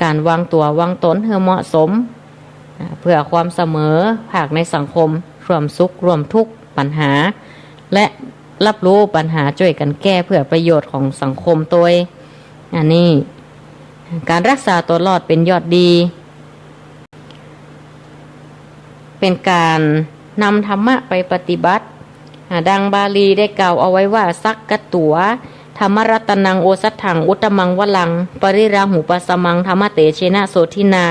[SPEAKER 1] การวางตัววางตนให้เหมาะสมเพื่อความเสมอภาคในสังคมร่วมสุขร่วมทุกข์ปัญหาและรับรู้ปัญหาช่วยกันแก้เพื่อประโยชน์ของสังคมตัวอันนี้การรักษาตัวรอดเป็นยอดดีเป็นการนำธรรมะไปปฏิบัติดังบาลีได้กล่าวเอาไว้ว่าสักกะตัวธรรมรัตนังโอสัทถังอุตตมังวลังปริราหุปสมังธรรมเตเชนะโสทินา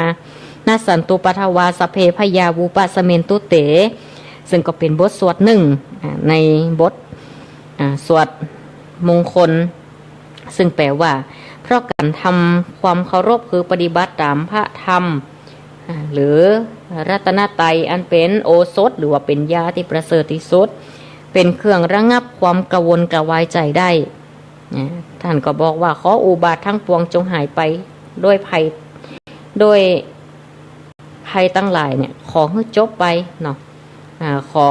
[SPEAKER 1] นาสันตุปทวาสเพพยาวูปสเมนตุเตซึ่งก็เป็นบทสวดหนึ่งในบทสวดมงคลซึ่งแปลว่าเพราะการทำความเคารพคือปฏิบัติตามพระธรรมหรือรัตนตรัยอันเป็นโอสถหรือว่าเป็นยาที่ประเสริฐที่สุดเป็นเครื่องระงับความกังวลกระวายใจได้ท่านก็บอกว่าขออุบาททั้งปวงจงหายไปด้วยภัยตั้งหลายเนี่ยขอให้จบไปเนาะขอ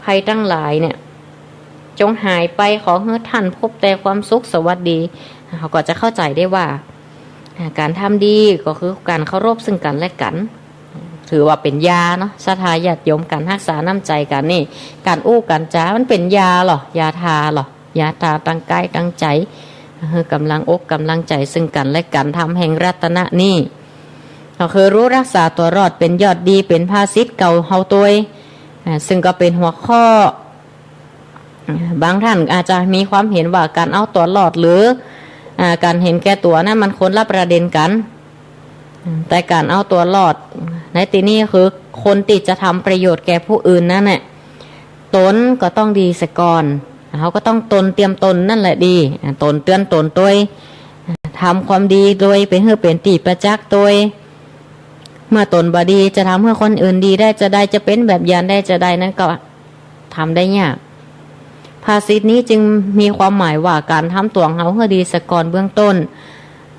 [SPEAKER 1] ภัยตั้งหลายเนี่ยจงหายไปขอให้ท่านพบแต่ความสุขสวัสดีเขาก็จะเข้าใจได้ว่าการทำดีก็คือการเคารพซึ่งกันและกันถือว่าเป็นยาเนาะศรัทธาญาติโยมการรักษาน้ำใจกันนี่การอู้กันจ้ามันเป็นยาหรอยาทาหรอยาทาตั้งกายตั้งใจกำลังอกกำลังใจซึ่งกันและกันทำแห่งรัตนะนี่ก็คือรู้รักษาตัวรอดเป็นยอดดีเป็นภาษิตเก่าเฮาตัวซึ่งก็เป็นหัวข้อบางท่านอาจจะมีความเห็นว่าการเอาตัวรอดหรือการเห็นแก่ตัวนั้นมันคนละประเด็นกันแต่การเอาตัวรอดในที่นี้คือค คนติดจะทำประโยชน์แก่ผู้อื่นนั่นแหละตนก็ต้องดีเสียก่อนเขาก็ต้องตนเตรียมตนนั่นแหละดีตนเตือนตนตัวทำความดีโดยเป็นเพื่อเป็นตีประจักษ์ตัวเมื่อตนบดีจะทำเพื่อคนอื่นดีได้จะเป็นแบบอย่างได้จะได้นั้นก็ทำได้ยากภาษิตนี้จึงมีความหมายว่าการทำตัวเขาเพื่อดีเสียก่อนเบื้องต้น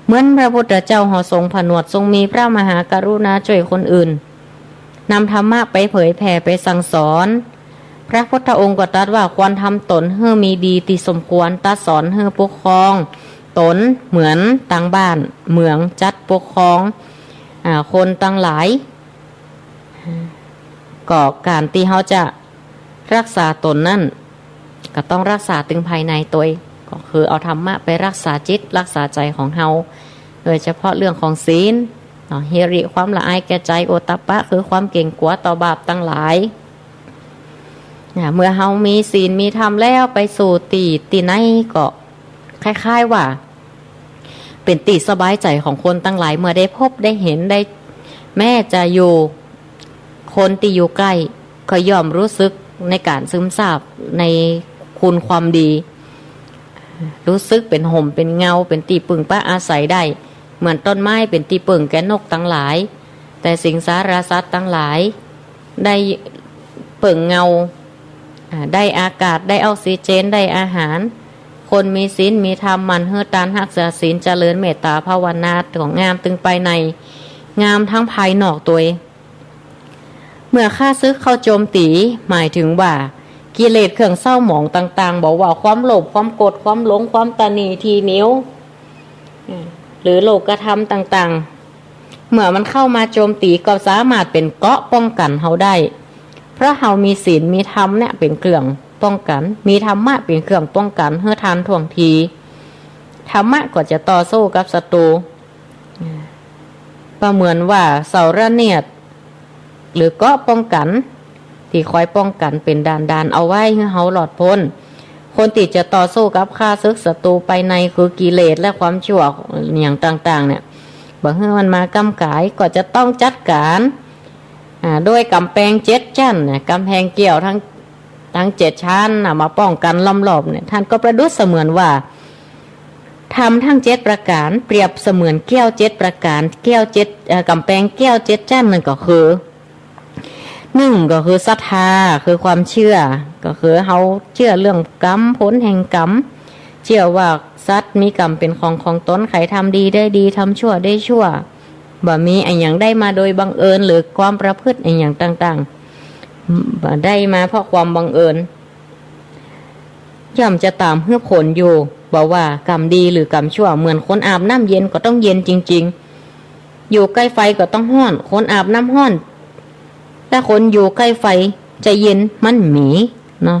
[SPEAKER 1] เหมือนพระพุทธเจ้าทรงผนวดทรงมีพระมหากรุณาช่วยคนอื่นนำธรรมะไปเผยแผ่ไปสั่งสอนพระพุทธองค์ก็ตรัสว่าควรทำตนให้มีดีติสมควรตรัสสอนให้ปกครองตนเหมือนต่างบ้านเมืองจัดปกครองคนต่างหลายก็การที่เขาจะรักษาตนนั่นก็ต้องรักษาถึงภายในตัวก็คือเอาธรรมะไปรักษาจิตรักษาใจของเฮาโดยเฉพาะเรื่องของศีลเฮริความละอายแก่ใจโอตตัปปะคือความเก่งกลัวต่อบาปตั้งหลายเมื่อเฮามีศีลมีธรรมแล้วไปสู่ตีไหนก็คล้ายๆว่าเป็นติสบายใจของคนตั้งหลายเมื่อได้พบได้เห็นได้แม้จะอยู่คนที่อยู่ใกล้ก็ย่อมรู้สึกในการซึมซาบในคุณความดีรู้สึกเป็นห่มเป็นเงาเป็นตีปึงป้าอาศัยได้เหมือนต้นไม้เป็นตีปึงแก่นกตั้งหลายแต่สิงสารสัตว์ตั้งหลายได้ปึงเงาได้อากาศได้ออกซิเจนได้อาหารคนมีศีลมีธรรมมันเฮือตานหักษาศีลเจริญเมตตาภาวนาของงามตึงไปในงามทั้งภายนอกตัวเมื่อข้าซึกเข้าโจมตีหมายถึงว่ากิเลสเครื่องเศร้าหมองต่างๆบอกว่าความโลภความโกรธความหลงความตนีทีนิ้วหรือโลกธรรมต่างๆเมื่อมันเข้ามาโจมตีก็สามารถเป็นเกราะป้องกันเฮาได้เพราะเฮามีศีลมีธรรมเนี่ยเป็นเครื่องป้องกันมีธรรมะเป็นเครื่องป้องกันเพื่อทานท่วงทีธรรมะก็จะต่อสู้กับศัตรูประเหมือนว่าเสาระเนียดหรือก็ป้องกันที่คอยป้องกันเป็นด่านเอาไว้ให้เฮาหลอดพ้นคนที่จะต่อสู้กับข้าศึกศัตรูไปในคือกิเลสและความชั่วอย่างต่างๆเนี่ยบ่ให้มันมากำกายก็จะต้องจัดการด้วยกำแพง7 ชั้นเนี่ยกำแพงเกี่ยวทั้ง7 ชั้นมาป้องกันล้อมรอบเนี่ยท่านก็ประดุษเสมือนว่าทำทั้ง7 ประการเปรียบเสมือนแก้ว7 ประการแก้วกำแพงแก้ว7 ชั้นนั่นก็คือ1ก็คือศรัทธาคือความเชื่อก็คือเฮาเชื่อเรื่องกรรมผลแห่งกรรมเชื่อว่าสัตว์มีกรรมเป็นของตนใครทำดีได้ดีทำชั่วได้ชั่วบ่มีไอ้หยังได้มาโดยบังเอิญหรือความประพฤติไอ้หยังต่างๆบ่ได้มาเพราะความบังเอิญย่อมจะตามเพื่อผลอยู่บอกว่ากรรมดีหรือกรรมชั่วเหมือนคนอาบน้ำเย็นก็ต้องเย็นจริงๆอยู่ใกล้ไฟก็ต้องร้อนคนอาบน้ำร้อนถ้าคนอยู่ใกล้ไฟจะเย็นมันหมีเนาะ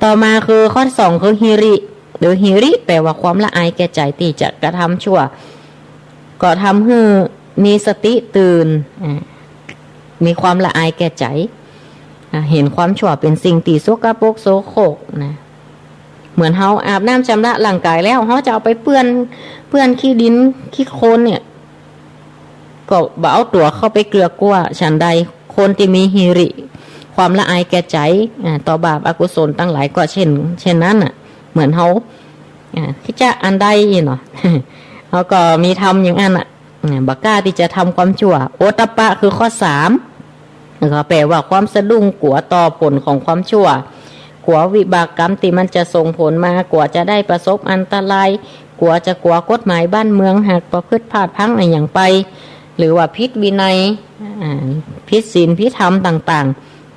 [SPEAKER 1] ต่อมาคือข้อ2คือฮิริหรือฮิริแปลว่าความละอายแก่ใจที่จะกระทำชั่วก็ทำให้มีสติตื่นมีความละอายแก่ใจเห็นความชั่วเป็นสิ่งที่สกปรกโสโครกนะเหมือนเฮาอาบน้ำชำระร่างกายแล้วเฮาจะเอาไปเปื้อนขี้ดินขี้โคลนเนี่ยก็บ่เอาตัวเข้าไปเกลือกลัวฉันใดคนที่มีฮิริความละอายแก่ใจต่อบาปอกุศลตั้งหลายก็เช่นนั้นน่ะเหมือนเฮาที่จะอันใดเนาะเฮาก็มีทำอย่างนั้นน่ะบักกล้าที่จะทำความชั่วโอตตัปปะคือข้อ3ก็แปลว่าความสะดุ้งกลัวต่อผลของความชั่วกลัววิบากกรรมที่มันจะส่งผลมากลัวจะได้ประสบอันตรายกลัวกฎหมายบ้านเมืองหากประพฤติพลาดพลั้งอะไรอย่างไปหรือว่าผิดวินัยผิดศีลผิดธรรมต่าง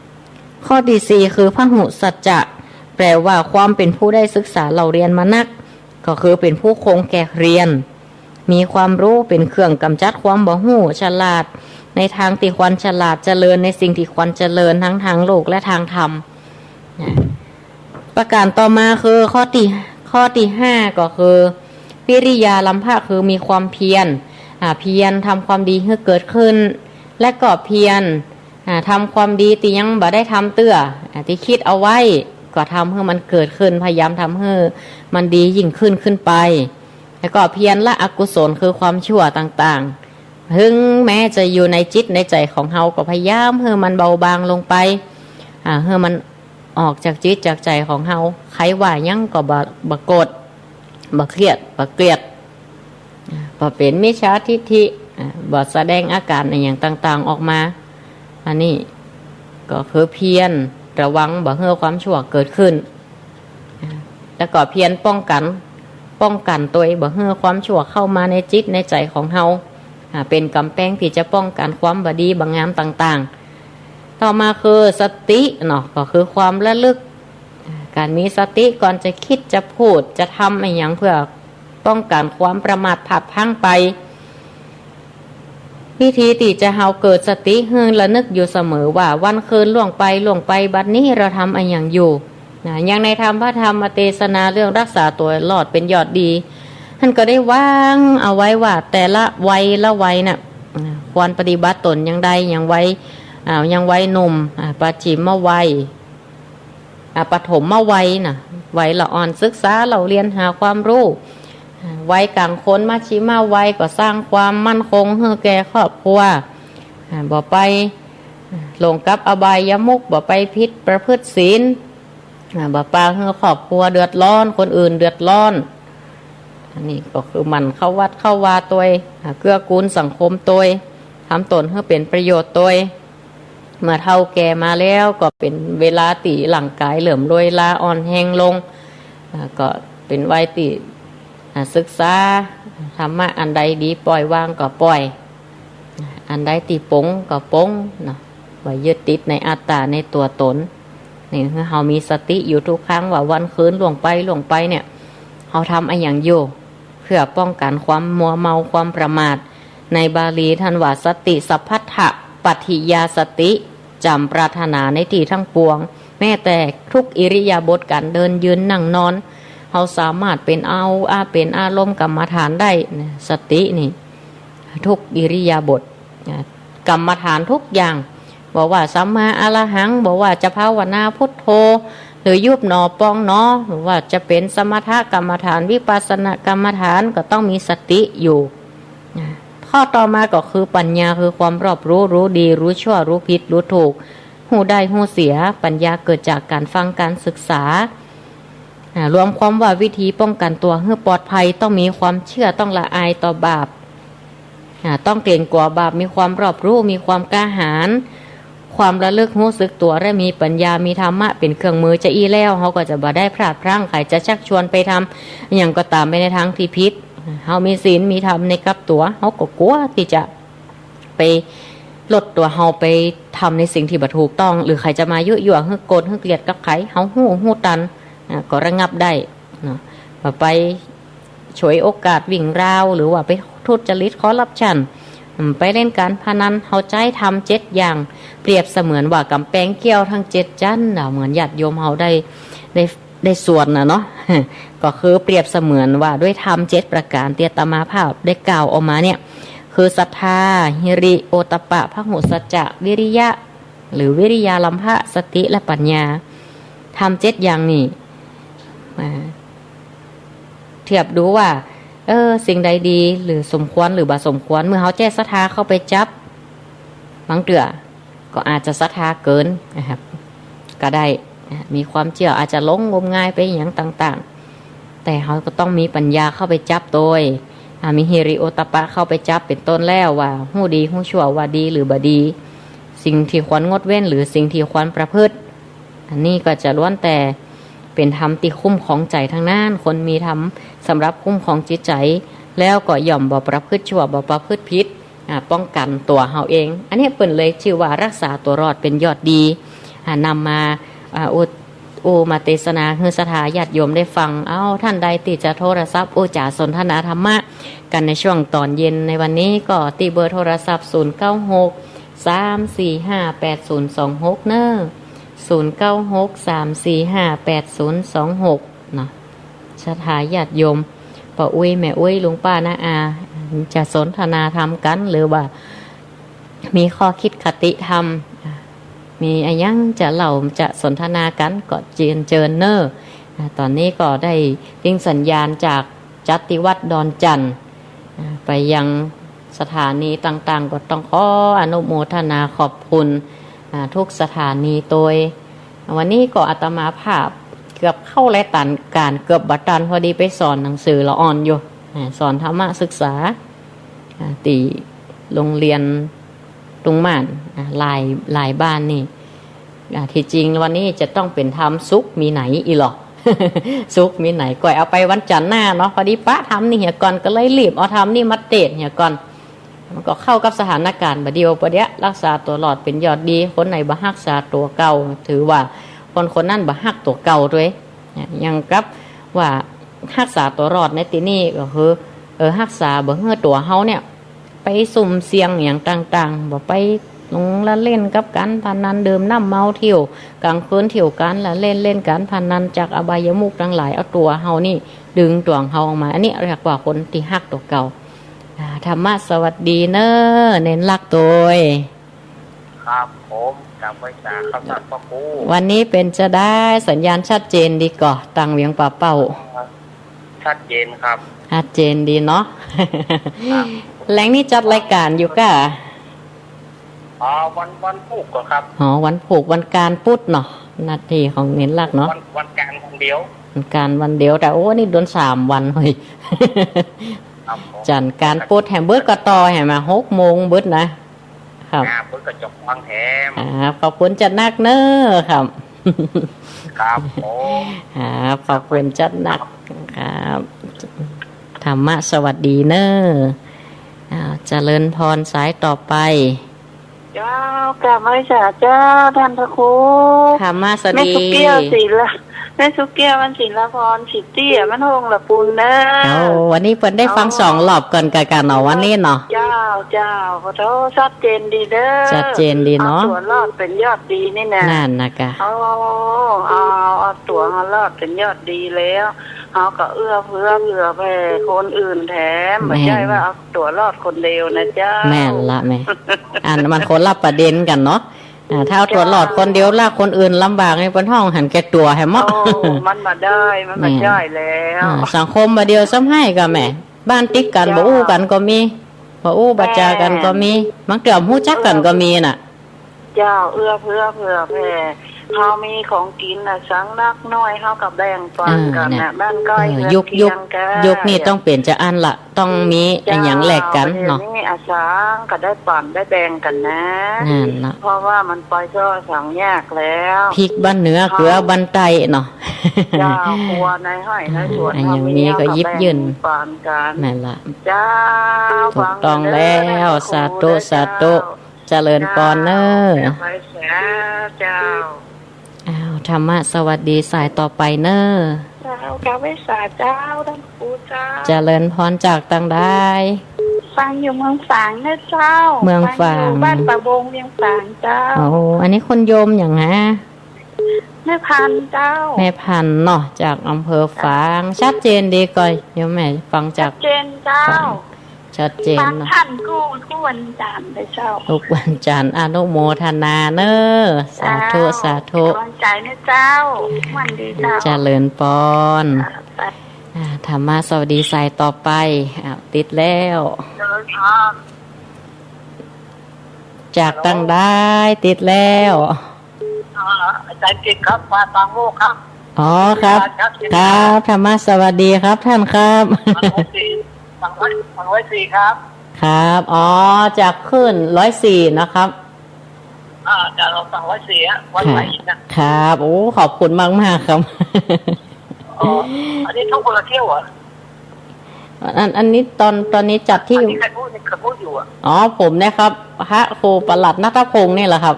[SPEAKER 1] ๆข้อที่4คือพหุสัจจะแปลว่าความเป็นผู้ได้ศึกษาเราเรียนมานักก็คือเป็นผู้คงแก่เรียนมีความรู้เป็นเครื่องกำจัดความบ่ฮู้ฉลาดในทางที่ควรฉลาดเจริญในสิ่งที่ควรเจริญทั้งทางโลกและทางธรรมประการต่อมาคือข้อที่5ก็คือวิริยาลัมภะคือมีความเพียรทำความดีให้เกิดขึ้นและก็เพียรทำความดีที่ยังบ่ได้ทำเตื้อที่คิดเอาไว้ก็ทำให้มันเกิดขึ้นพยายามทำให้มันดียิ่งขึ้นไปแล้วก็เพียรละอกุศลคือความชั่วต่างๆ ถึงแม้จะอยู่ในจิตในใจของเฮาก็พยายามให้มันเบาบางลงไปให้มันออกจากจิตจากใจของเฮาใครว่ายังก็บ่โกรธบ่เครียดบ่เกลียดบ่เป็นมิจฉาทิฏฐิบ่แสดงอาการอย่างต่างๆออกมาอันนี้ก็คือเพียรระวังบ่ให้ความชั่วเกิดขึ้นแล้วก็เพียรป้องกันตัวเองบ่ให้ความชั่วเข้ามาในจิตในใจของเฮาเป็นกำแพงที่จะป้องกันความบดีบางงามต่างๆต่อมาคือสติเนาะก็คือความระลึกการมีสติก่อนจะคิดจะพูดจะทำอะไรอย่างเพื่อป้องกันความประมาทพลาดพลั้งไปวิธีที่จะเฮาเกิดสติเฮือระนึกอยู่เสมอว่าวันคืนล่วงไปบัดนี้เราทำอะไรอย่างอยู่อย่างในธรรมพระธรรมเทศนาเรื่องรักษาตัวรอดเป็นยอดดีท่านก็ได้วางเอาไว้ว่าแต่ละวัยละวัยน่ะควรปฏิบัติตนอย่างใดอย่างวัยหนุ่มปัจฉิมวัยปฐมวัยน่ะวัยละอ่อนศึกษาเราเรียนหาความรู้วัยกลางคนมัชชิมวัยก็สร้างความมั่นคงให้แก่ครอบครัวบ่ไปหลงกับอบายมุขบ่ไปผิดประพฤติศีลบ่ปาให้ครอบครัวเดือดร้อนคนอื่นเดือดร้อนอันนี้ก็คือมันเข้าวัดเข้าวาตัวเกื้อกูลสังคมตัวทำตนให้เป็นประโยชน์ตัวเมื่อเฒ่าแก่มาแล้วก็เป็นเวลาตีหลังกายเหลื่อมรวยลาอ่อนแห้งลงก็เป็นวัยตีศึกษาธรรมะอันใดดีปล่อยวางก็ปล่อยอันใดตีปงก็ปงนะไว้ยึดติดในอัตตาในตัวตนนี่คือเรามีสติอยู่ทุกครั้งว่าวันคืนล่วงไปเนี่ยเราทำอะไรอย่างอยู่เพื่อป้องกันความมัวเมาความประมาทในบาลีท่านว่าสติสัพพัทธะปัฏฐิยาสติจำปรารถนาในที่ทั้งปวงแม้แต่ทุกอิริยาบถการเดินยืนนั่งนอนเราสามารถเป็นเป็นอารมณ์กรรมฐานได้สตินี่ทุกอิริยาบถกรรมฐานทุกอย่างบอกว่าสัมมาอรหังบอกว่าจะภาวนาพุทโธหรือยุบหนอปองหนอหรือว่าจะเป็นสมถกรรมฐานวิปัสสนกรรมฐานก็ต้องมีสติอยู่ข้อต่อมาก็คือปัญญาคือความรอบรู้ดีรู้ชั่วรู้ผิดรู้ถูกหูได้หูเสียปัญญาเกิดจากการฟังการศึกษารวมความว่าวิธีป้องกันตัวให้ปลอดภัยต้องมีความเชื่อต้องละอายต่อบาปต้องเกรงกลัวบาปมีความรอบรู้มีความกล้าหาญความระลึกรู้สึกตัวและมีปัญญามีธรรมะเป็นเครื่องมือจะอี้แล้วเขาก็จะบ่ได้พลาดพลั้งใครจะชักชวนไปทำอย่างก็ตามไปในทางที่ผิดเขามีศีลมีธรรมในกับตัวเขาก็กลัวที่จะไปลดตัวเขาไปทำในสิ่งที่บ่ถูกต้องหรือใครจะมายั่วให้โกรธให้เกลียดกับใครเขาหูตันก็ระงับได้ไปฉวยโอกาสวิ่งราวหรือว่าไปทุจริตคอร์รัปชันไปเล่นการพนันเขาใจทำ7อย่างเปรียบเสมือนว่ากำแพงเกี่ยวทั้ง7ชั้นเหมือนญาติโยมเขาได้ส่วนเนาะก็คือเปรียบเสมือนว่าด้วยธรรม7ประการเตียตมาภาพได้กล่าวออกมาเนี่ยคือศรัทธาหิริโอตตัปปะพหุสัจจะวิริยะหรือวิริยาลัมภะสติและปัญญาทำ7อย่างนี้เทียบดูว่าสิ่งใดดีหรือสมควรหรือบ่สมควรเมื่อเขาแจ้ศรัทธาเข้าไปจับบางเตือก็อาจจะศรัทธาเกินนะครับก็ได้มีความเชื่ออาจจะหลงงมงายไปอย่างต่างๆแต่เขาก็ต้องมีปัญญาเข้าไปจับโดยมีฮิริโอตตัปปะเข้าไปจับเป็นต้นแล้วว่าหู้ดีหู้ชั่วว่าดีหรือบ่ดี สิ่งที่ควรงดเว้นหรือสิ่งที่ควรประพฤติอันนี้ก็จะล้วนแต่เป็นธรรมที่คุ้มของใจทั้งนั้นคนมีธรรมสำหรับคุ้มของจิตใจแล้วก็ย่อมบ่ประพฤติชั่วบ่ประพฤติผิดป้องกันตัวเฮาเองอันนี้เปิ่นเลยชื่อว่ารักษาตัวรอดเป็นยอดดีนำมามาเทศนาคือสถาญาติโยมได้ฟังท่านใดที่จะโทรศัพท์จ่าสนทนาธรรมะกันในช่วงตอนเย็นในวันนี้ก็ตีเบอร์โทรศัพท์0963458026เนอะ0963458026เนาะสถาญาติโยมป้าอุ้ยแม่อุ้ยลุงป้าน้าอาจะสนทนาธรรมกันหรือว่ามีข้อคิดคติธรรมมีอะไรยังจะเล่าจะสนทนากันก็เจิญเนอร์ตอนนี้ก็ได้ทิ้งสัญญาณจากจัตติวัฒน์ดอนจันทร์ไปยัง สถานีต่างๆก็ต้องขออนุโมทนาขอบคุณทุกสถานีโดยวันนี้ก็อาตมาภาพเกือบเข้ารายการเกือบบัตรันพอดีไปสอนหนังสือละอ่อนอยู่สอนธรรมะศึกษาตีโรงเรียนตรงม่านหลายบ้านนี่ที่จริงวันนี้จะต้องเป็นธรรมสุขมีไหนอีหรอ สุขมีไหนก่อยเอาไปวันจันทร์หน้าเนาะพอดีป้าทำนี่เหี่ยก่อนก็เลยรีบเอาทำนี่มาเตะเหี่ยก่อนมันก็เข้ากับสถานการณ์บัดเดียวประเดี๋ยวรักษาตัวหลอดเป็นยอดดีคนไหนบ่รักษาตัวเก่าถือว่าคนนั้นบ่รักตัวเก่าด้วยยังกับว่ารักษาตัวรอดในที่นี้ก็คือรักษาบ่เฮือตัวเฮาเนี่ยไปสุ่มเสี่ยงอย่างต่างๆบ่ไปลงละเล่นกับการพนันดื่มน้ำเมาเที่ยวกลางคืนเที่ยวกันละเล่นการพนันจากอบายมุขทั้งหลายเอาตัวเฮานี่ดึงตัวเฮาออกมาอันนี้เรียกว่าคนที่ฮักตัวเก่าธรรมะสวัสดีเนอะเน้นรักตัว
[SPEAKER 2] ครับผมจากไปจากคำสั่งพ่อครู
[SPEAKER 1] วันนี้เป็นจะได้สัญญาณชัดเจนดีก่อตังเวียงป่าเป้า
[SPEAKER 2] ชัดเจนครับ
[SPEAKER 1] ชัดเจนดีเนาะแหล่งนี้จัดรายการอยู่ก่ะ
[SPEAKER 2] วันผูกก่อนครับ
[SPEAKER 1] วันผูกวันการพุธเนาะนาทีของเน้นรักเนาะ
[SPEAKER 2] วันการวันเดียว
[SPEAKER 1] วันการวันเดียวแต่โอ้นี่โดน3 วันเลยจันการพุธแหมเบิดก็ต่อแหม6 โมงเบิดนะครับ
[SPEAKER 2] เบิดกระจกวางแถม
[SPEAKER 1] ขอบคุณจัดนักเนอะครับ
[SPEAKER 2] ครับผม
[SPEAKER 1] ขอบคุณจัดนักครับธรรมะสวัสดีเนอะเจริญพรสายต่อไป
[SPEAKER 3] เจ้ากลับมาจากเจ้าท่านพระครู
[SPEAKER 1] ธรรมะสวัสดี
[SPEAKER 3] แม่สุเกี้ยวศิลป์แม่สุเกี้ยวมันศิลพรสิทธิ์มันหงละปุนเนอะ
[SPEAKER 1] วันนี้เพิ่นได้ฟัง2 รอบก่อนกันเนาะวันนี้เนาะ
[SPEAKER 3] เจ้าขอโทษชัดเจนดีเด้อ
[SPEAKER 1] ชัดเจนดีเนาะ
[SPEAKER 3] ตัวรอดเป็นยอดดีนี่นะ
[SPEAKER 1] นั่นนะกะ
[SPEAKER 3] เอาตัวรอดเป็นยอดดีแล้วเอาก็เอื้อเฟื้อไปคนอื่นแถมไม่ใช่ว่าเอาตัวรอดคนเดียวนะเจ้า
[SPEAKER 1] แม่ละแม่มันคนละประเด็นกันเนาะถ้าเอาตัวรอดคนเดียวลากคนอื่นลำบากในบนห้องหันแก่ตัวแหม
[SPEAKER 3] มันมาได้แล้ว
[SPEAKER 1] สังคมมาเดียวซ้ำให้กับแม่บ้านติ๊กกันบ่อู้กันก็มีบ่อู้บัจจากันก็มีมักเกือบฮู้จักกันก็มีน่ะ
[SPEAKER 3] เจ้าเอื้อเพื่อแผ่เฮามีของกินน่ะสังนักน้อยเฮากับแบ่งปันกันน่ะบ้านใกล้
[SPEAKER 1] ยุคนี้ต้องเปลี่ยนจะอันละต้องมีอันหยังแลกกันเนาะ
[SPEAKER 3] นี่อาสาก็ได้ปันได้แบ่งกันนะ
[SPEAKER 1] นั่นล่ะ
[SPEAKER 3] เพราะว่ามันปล่อยก็สังแยกแล้ว
[SPEAKER 1] พริกบ้านเหนือเกลือบ้านใต้เนาะ
[SPEAKER 3] เจ้าครัวในห้อยในสวน
[SPEAKER 1] เฮามีก็ยิบยืน
[SPEAKER 3] ปันกัน
[SPEAKER 1] นั่นล่ะ
[SPEAKER 3] เจ้า
[SPEAKER 1] ถูกต้องแล้วสาธุเจริญพรเนอะ
[SPEAKER 3] ไปแสเจ้า
[SPEAKER 1] ธรรมะสวัสดีสายต่อไปเนอะ
[SPEAKER 3] เจ้ากาเวสาเจ้าท่านครูเจ้า
[SPEAKER 1] เจริญพรจากต่างได้
[SPEAKER 3] ฟังอยู่เมืองฝางนะเจ้า
[SPEAKER 1] เมืองฝาง
[SPEAKER 3] บ้านปะบงเมืองฝางเจ้า
[SPEAKER 1] อันนี้คนโยมอย่างฮะ
[SPEAKER 3] แม่พันเจ้า
[SPEAKER 1] แม่พันเนาะจากอำเภอฝางชัดเจนดีก่อยโยมแม่ฟังจาก
[SPEAKER 3] ชัดเจนเจ้า
[SPEAKER 1] ชัดเจน
[SPEAKER 3] เนาะท่านกู้ทุกวันจันทร์ไปเจ้า
[SPEAKER 1] ทุกวันจันทร์อนุโมทนาเนอะสาธุก
[SPEAKER 3] ำลังใจนะเจ้าวันดีเจ้า
[SPEAKER 1] เจริญพรธรรมะสวัสดีสายต่อไปติดแล้วจากตั้งได้ติดแล้ว
[SPEAKER 2] อาจารย์เก่งครับมาบางโลกครับ
[SPEAKER 1] อ๋อครับธรรมะสวัสดีครับท่านครับ
[SPEAKER 2] 104ครับ
[SPEAKER 1] ครับจากขึ้น104นะครับ
[SPEAKER 2] จากเรา204วันไหน
[SPEAKER 1] นะครับโอ้ขอบคุณมากครับ
[SPEAKER 2] อันนี้ทุกคนละเที่ยว
[SPEAKER 1] อันนี้ตอนนี้จัดที่
[SPEAKER 2] ใครพูดอยู่
[SPEAKER 1] ผมนะครับพระครูประหลัดณัฐพงศ์นี่แหละครับ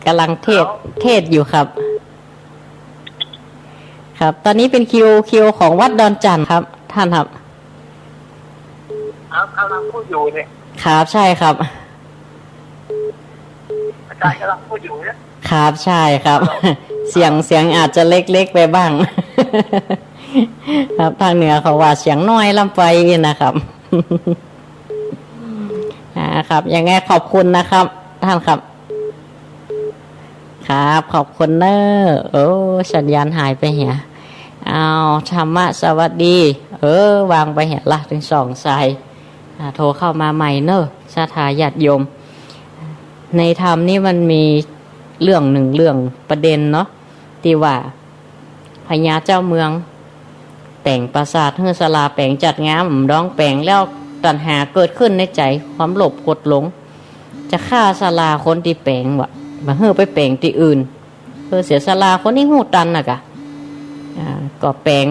[SPEAKER 1] กำลังเทศอยู่ครับครับตอนนี้เป็นคิวของวัดดอนจันทร์ครับท่านครับ
[SPEAKER 2] กำลังพูดอยู่เนี่ย
[SPEAKER 1] ครับใช่ครับ
[SPEAKER 2] อาจารย์กำลังพูดอยู่เนี่ย
[SPEAKER 1] ครับใช่ครับเสียงอาจจะเล็กๆไปบ้างครับทางเหนือเขาว่าเสียงน้อยลำไปนะครับครับยังไงขอบคุณนะครับท่านครับครับขอบคุณเนอะสัญญาณหายไปเหียธรรมะสวัสดีวางไปเหียละถึง2 สาย โทรเข้ามาใหม่เนอะศรัทธาญาติโยมในธรรมนี่มันมีเรื่องหนึ่งเรื่องประเด็นเนาะที่ว่าพญาเจ้าเมืองแต่งปราสาทเฮือศาลาแปลงจัดงามร้องแปลงแล้วตัณหาเกิดขึ้นในใจความโลภกดหลงจะฆ่าศาลาคนที่แปลงวะมาเฮือไปแปลงที่อื่นเพื่อเสียศาลาคนที่หูตันน่ะกะก็แปลง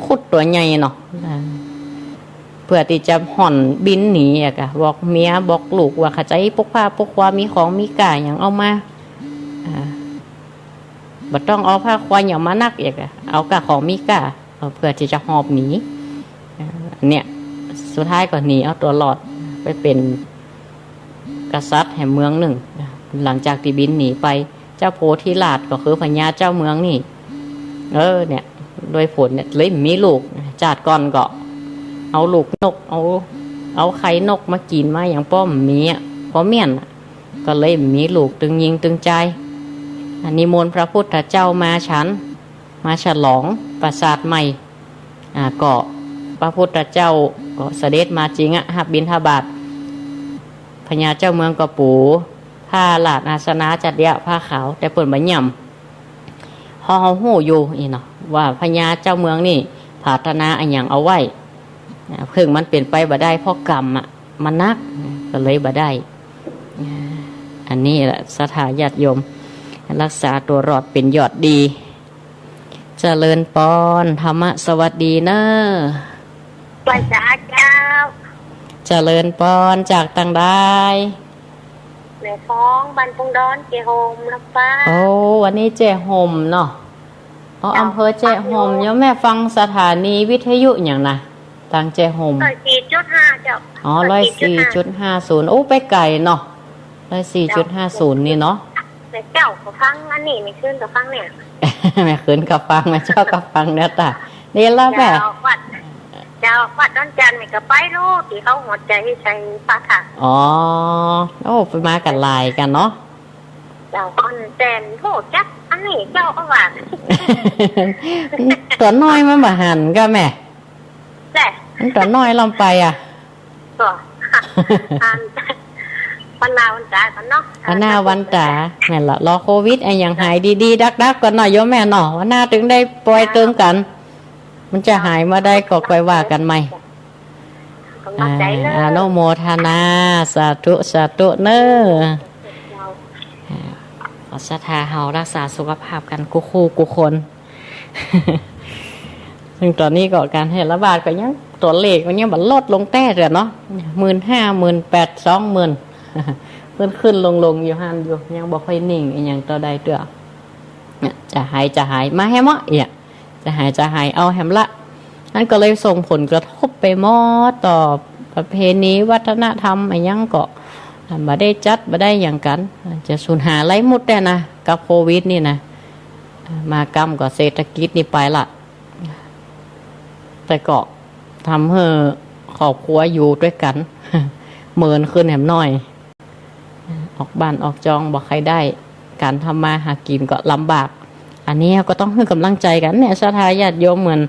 [SPEAKER 1] ขุดตัวใหญ่เนาะเพื่อที่จะห่อนบินหนีอะกะบอกเมียบอกลูกว่าขจายพกผ้าพกความีของมีก่าอย่างเอามาบ่ต้องเอาผ้าควายอย่างมานักอีกอะเอากะของมีก่าเพื่อที่จะหอบหนีเนี่ยสุดท้ายก็หนีเอาตัวรอดไปเป็นกษัตริย์แห่งเมืองหนึ่งหลังจากที่บินหนีไปเจ้าโพธิราชก็คือพญาเจ้าเมืองนี่เนี่ยโดยผลเนี่ยเลยมีลูกจาดก่อนก็เอาลูกนกเอาไข่นกมากินมาอย่างป้อมมีป้อมเมียนก็เลยมีลูกตึงยิงตึงใจนิมนต์พระพุทธเจ้ามาฉันมาฉลองปราสาทใหม่ก็พระพุทธเจ้าก็เสด็จมาจริงหับบิณฑบาตพญาเจ้าเมืองก็ปูผ้าลาดอาสนะจัดเดียผ้าขาวแต่เปิดใบหย่ำเขาหู้อยู่อีเนาะว่าพญาเจ้าเมืองนี่ภาถนาอันอย่างเอาไว้เพิ่งมันเปลี่ยนไปบ่ได้เพราะกรรมมันนักก็เลยบ่ได้อันนี้แหละศรัทธาญาติโยมรักษาตัวรอดเป็นยอดดีเจริญปอนธรรมะสวัสดีเนอะ
[SPEAKER 4] ไปจ้าเจ้า
[SPEAKER 1] เจริญปอนจากต่างได้
[SPEAKER 4] แม่ฟ้องบันปงดอนเจโฮมนะป้า
[SPEAKER 1] โอ้วันนี้เจโฮมเนาะอำเภอเจโฮมเดี๋ยวแม่ฟังสถานีวิทยุอย่างนะทางเจโฮม
[SPEAKER 4] 104.5เจ้า
[SPEAKER 1] 104.50โอ้ไปไกลเนาะ104.50นี่เนาะ
[SPEAKER 4] แม่เจ้าก็ฟังอันนี้ไม่ขึ้นก็ฟังเนี่ย
[SPEAKER 1] แม่ขึ้นกับฟังแม่เจ้ากับฟังเนี่ยตาเดี๋ยวละแม่
[SPEAKER 4] เจ้าวัดดอนจันทร์ก็ไปลูกที่เขาหัวใจใส่ปลาถัก
[SPEAKER 1] โอ้ไปมากันลายกันเนาะ
[SPEAKER 4] เจ้าคอนแจนโหจักอันนี้เจ้าก็ว่า
[SPEAKER 1] ตัวน้อยมันมาหันก็แม่
[SPEAKER 4] แต่
[SPEAKER 1] ตัวน้อยลำไป
[SPEAKER 4] ตัววันนาวันจ๋ากันเนาะ
[SPEAKER 1] วันนาวันจ๋าแม่ละรอโควิดไอ้อย่างหายดีๆดักๆกันหน่อยโยมแม่เนาะวันหน้าถึงได้ปล่อยเติมกันมันจะหายมาได้ก็ค่อยว่ากันใหม่อนุโมทนาสาธุสาธุเนอขอศรัทธาเฮารักษาสุขภาพกันกูคู่กูคนซึ่งตอนนี้ก็การแพร่ระบาดก็ยังตัวเลขก็ยังลดลงแต่เนาะ15,000 18,000 20,000ขึ้นลงอยู่หันอยู่ยังบ่ค่อยนิ่งอีหยังต่อใดเด้อเนี่ยจะหายมาแฮมะอีกจะหายเอาแฮมละนั่นก็เลยส่งผลกระทบไปหมอต่อประเพณีวัฒนธรรมอะไรยังก็บ่ได้จัดบ่ได้อย่างกันจะสูญหายไรหมดแต่นะกับโควิดนี่นะมากรรมกับเศรษฐกิจนี่ไปละแต่ก็ทำให้ครอบครัวอยู่ด้วยกันเมินขึ้นแหมหน่อยออกบ้านออกจองบอกใครได้การทำมาหากินก็ลำบากอันนี้ก็ต้องให้กำลังใจกันเนี่ยศรัทธาญาติโยมเหมือน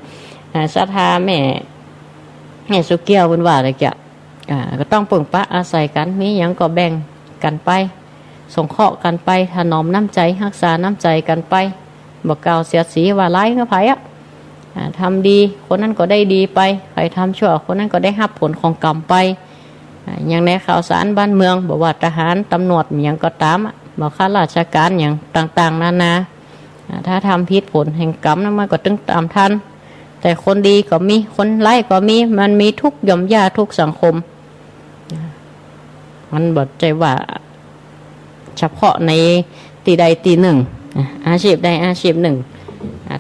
[SPEAKER 1] ศรัทธาแม่สุเกียวเป็นว่าอะไรเกี่ยก็ต้องปึงปะอาศัยกันมีอย่างก็แบ่งกันไปสงเคราะห์กันไปถนอมน้ำใจรักษาน้ำใจกันไปบอกกล่าวเสียสีว่าร้ายก็ไผ่ทำดีคนนั้นก็ได้ดีไปใครทำชั่วคนนั้นก็ได้รับผลของกรรมไปอย่างในข่าวสารบ้านเมืองบอกว่าทหารตำรวจอย่างก็ตามบอกข้าราชการอย่างต่างๆนานาถ้าทำผิดผลแห่งกรรมนั้นมันก็ตึงตามทันแต่คนดีก็มีคนไร้ก็มีมันมีทุกหย่อมย่าทุกสังคมมันบอกใจว่าเฉพาะในตีใดตีหนึ่งอาชีพใดอาชีพหนึ่ง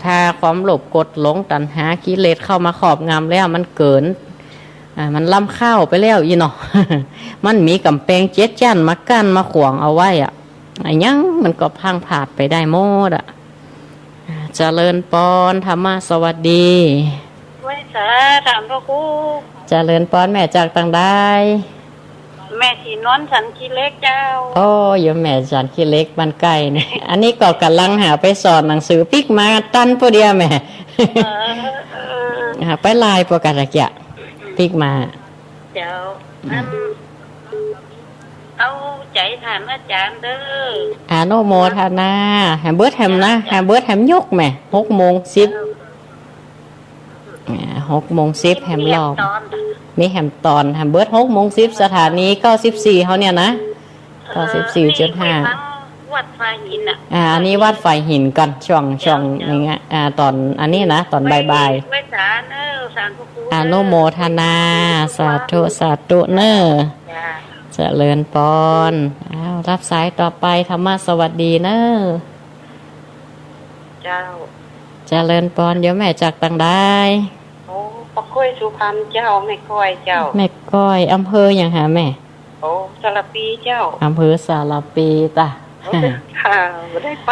[SPEAKER 1] ถ้าความหลบกดหลงตัณหากิเลสเข้ามาครอบงำแล้วมันเกินมันล้ำข้าวไปแล้วอีเนาะ มันมีกำแพงเจ็ดจั่นมากั้นมาขวางเอาไว้ไอ้ยังมันก็พังผาดไปได้หมดเจริญปอนธรรมะสวัสดี
[SPEAKER 4] ไว้สาถามพระครู
[SPEAKER 1] เจริญปอนแม่จากต่างได้
[SPEAKER 4] แม่สีนวลฉันขี้เล็กเจ้า
[SPEAKER 1] โอ้ยแม่ฉันขี้เล็กบ้านไก่เนี่ยอันนี้ก็กำลังหาไปสอนหนังสือปิ๊กมาตั้นพอดีแม่ไปลายประกาศเกี่ยปิ๊กมา
[SPEAKER 4] เจ้าอันเอาใจถามอาจารย์เด้อ
[SPEAKER 1] อาโนโมทนาแฮมเบิร์ดแฮมนะแฮมเบิร์ดแฮมยกแหม่6:10 6:10แฮมรอบ
[SPEAKER 4] ตอน
[SPEAKER 1] มีแฮมตอนแฮมเบิร์ด6:10สถานี94เขาเนี่ยนะ94.5
[SPEAKER 4] วัดไฟหินอ่ะ
[SPEAKER 1] อันนี้วัดไฟหินก่อนช่วงอย่างเงี้ยตอนอันนี้นะตอนบ่าย
[SPEAKER 4] ไว้ศาลศาลพระครู
[SPEAKER 1] ๆอาโนโมทนาสาธุเนอ
[SPEAKER 4] จ้า
[SPEAKER 1] เจริญปอนรับสายต่อไปธรรมะสวัสดีเนอ
[SPEAKER 3] เจ้า
[SPEAKER 1] เจริญปอนเดี๋ยวแม่จากต่างได้
[SPEAKER 3] โอ้ปะก้อยสุพรรณเจ้าไม่ก้อยเจ้า
[SPEAKER 1] แม่ก้อยอำเภออย่างหาแม่
[SPEAKER 3] โอ้สารปีเจ้า
[SPEAKER 1] อำเภอสารปีตะ
[SPEAKER 3] ค่ะไม่ได้ไป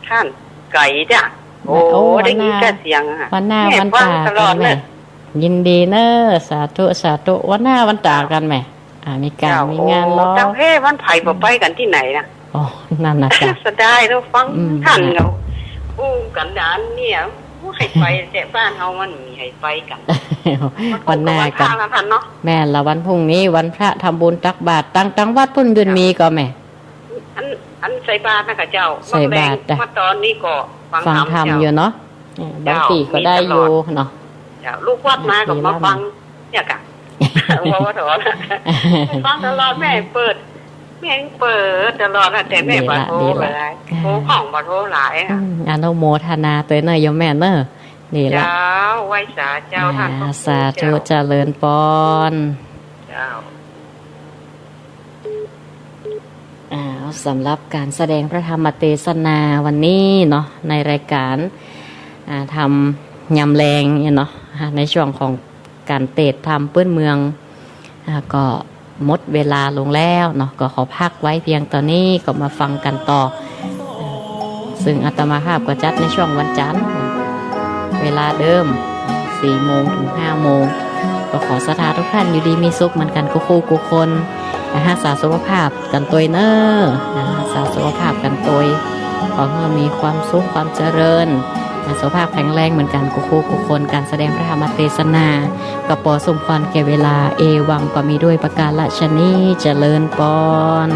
[SPEAKER 3] ท่านไก่จ้ะโอ้ได้ยินแต่เสียงอ่ะ
[SPEAKER 1] วันหน้าวัน
[SPEAKER 3] ฟั
[SPEAKER 1] ตาง
[SPEAKER 3] ตล
[SPEAKER 1] กั
[SPEAKER 3] อน ดเล
[SPEAKER 1] แม่
[SPEAKER 3] ย
[SPEAKER 1] ยินดีเนอสาธุวันหน้าวันตากันแม่มีการมีงานล้อ
[SPEAKER 3] เจ้าเฮ้วันไผ่บ่ไปกันที่ไหนนะ
[SPEAKER 1] อ๋อนั่นนะจ๊ะ
[SPEAKER 3] สดายแล้วฟัง
[SPEAKER 1] อืม
[SPEAKER 3] ท่านเราอู้กันดานเนี่ยให้ไปแต่บ้านเฮามันมีให้ไปกัน
[SPEAKER 1] วันหน้ากัน
[SPEAKER 3] ทางละท่านเนาะ
[SPEAKER 1] แม่ละวันพรุ่งนี้วันพระทำบุญตักบาตรตั้งวัดพุ่นยืนมีก็แม่
[SPEAKER 3] อันใส่บาตรนะกะเจ้า
[SPEAKER 1] ใส่บาตรจ้ะ
[SPEAKER 3] มาตอนนี้ก็ฟัง
[SPEAKER 1] ฟังธรรมอยู่เนาะบางทีก็ได้อยู่เนาะ
[SPEAKER 3] เจ้าลูกวัดมาก็มาฟังเนี่ยกะเพราะว่าถอนฟังตลอดแม่เปิดตลอดนะแต่แม่บ่โทรหลายโทรของบ่โทรหลายอะ
[SPEAKER 1] อนุโมทนาตัวเนยโยมแม่เนอะนี่ละ
[SPEAKER 3] เจ้าไหว้สาเจ้าท่านพระครู
[SPEAKER 1] สาธุเจริญปอน
[SPEAKER 3] เจ้า
[SPEAKER 1] สำหรับการแสดงพระธรรมเทศนาวันนี้เนาะในรายการทำยำแรงเนี่ยเนาะในช่วงของการเตะทำเปื้อนเมืองก็หมดเวลาลงแล้วเนาะก็ขอพักไว้เพียงตอนนี้ก็มาฟังกันต่อซึ่งอาตมาภาพก็จัดในช่วงวันจันทร์เวลาเดิม4 โมงถึง 5 โมงก็ขอสถาทุกท่านอยู่ดีมีสุขเหมือนกันกูคนรักษาสุขภาพกันตัวเนอรักษาสุขภาพกันตัวขอให้มีความสุขความเจริญสุขภาพแข็งแรงเหมือนกันกูคนการแสดงพระธรรมเทศนากับปอสมควรแก่เวลาเอวังก็มีด้วยประการละชนีเจริญปอน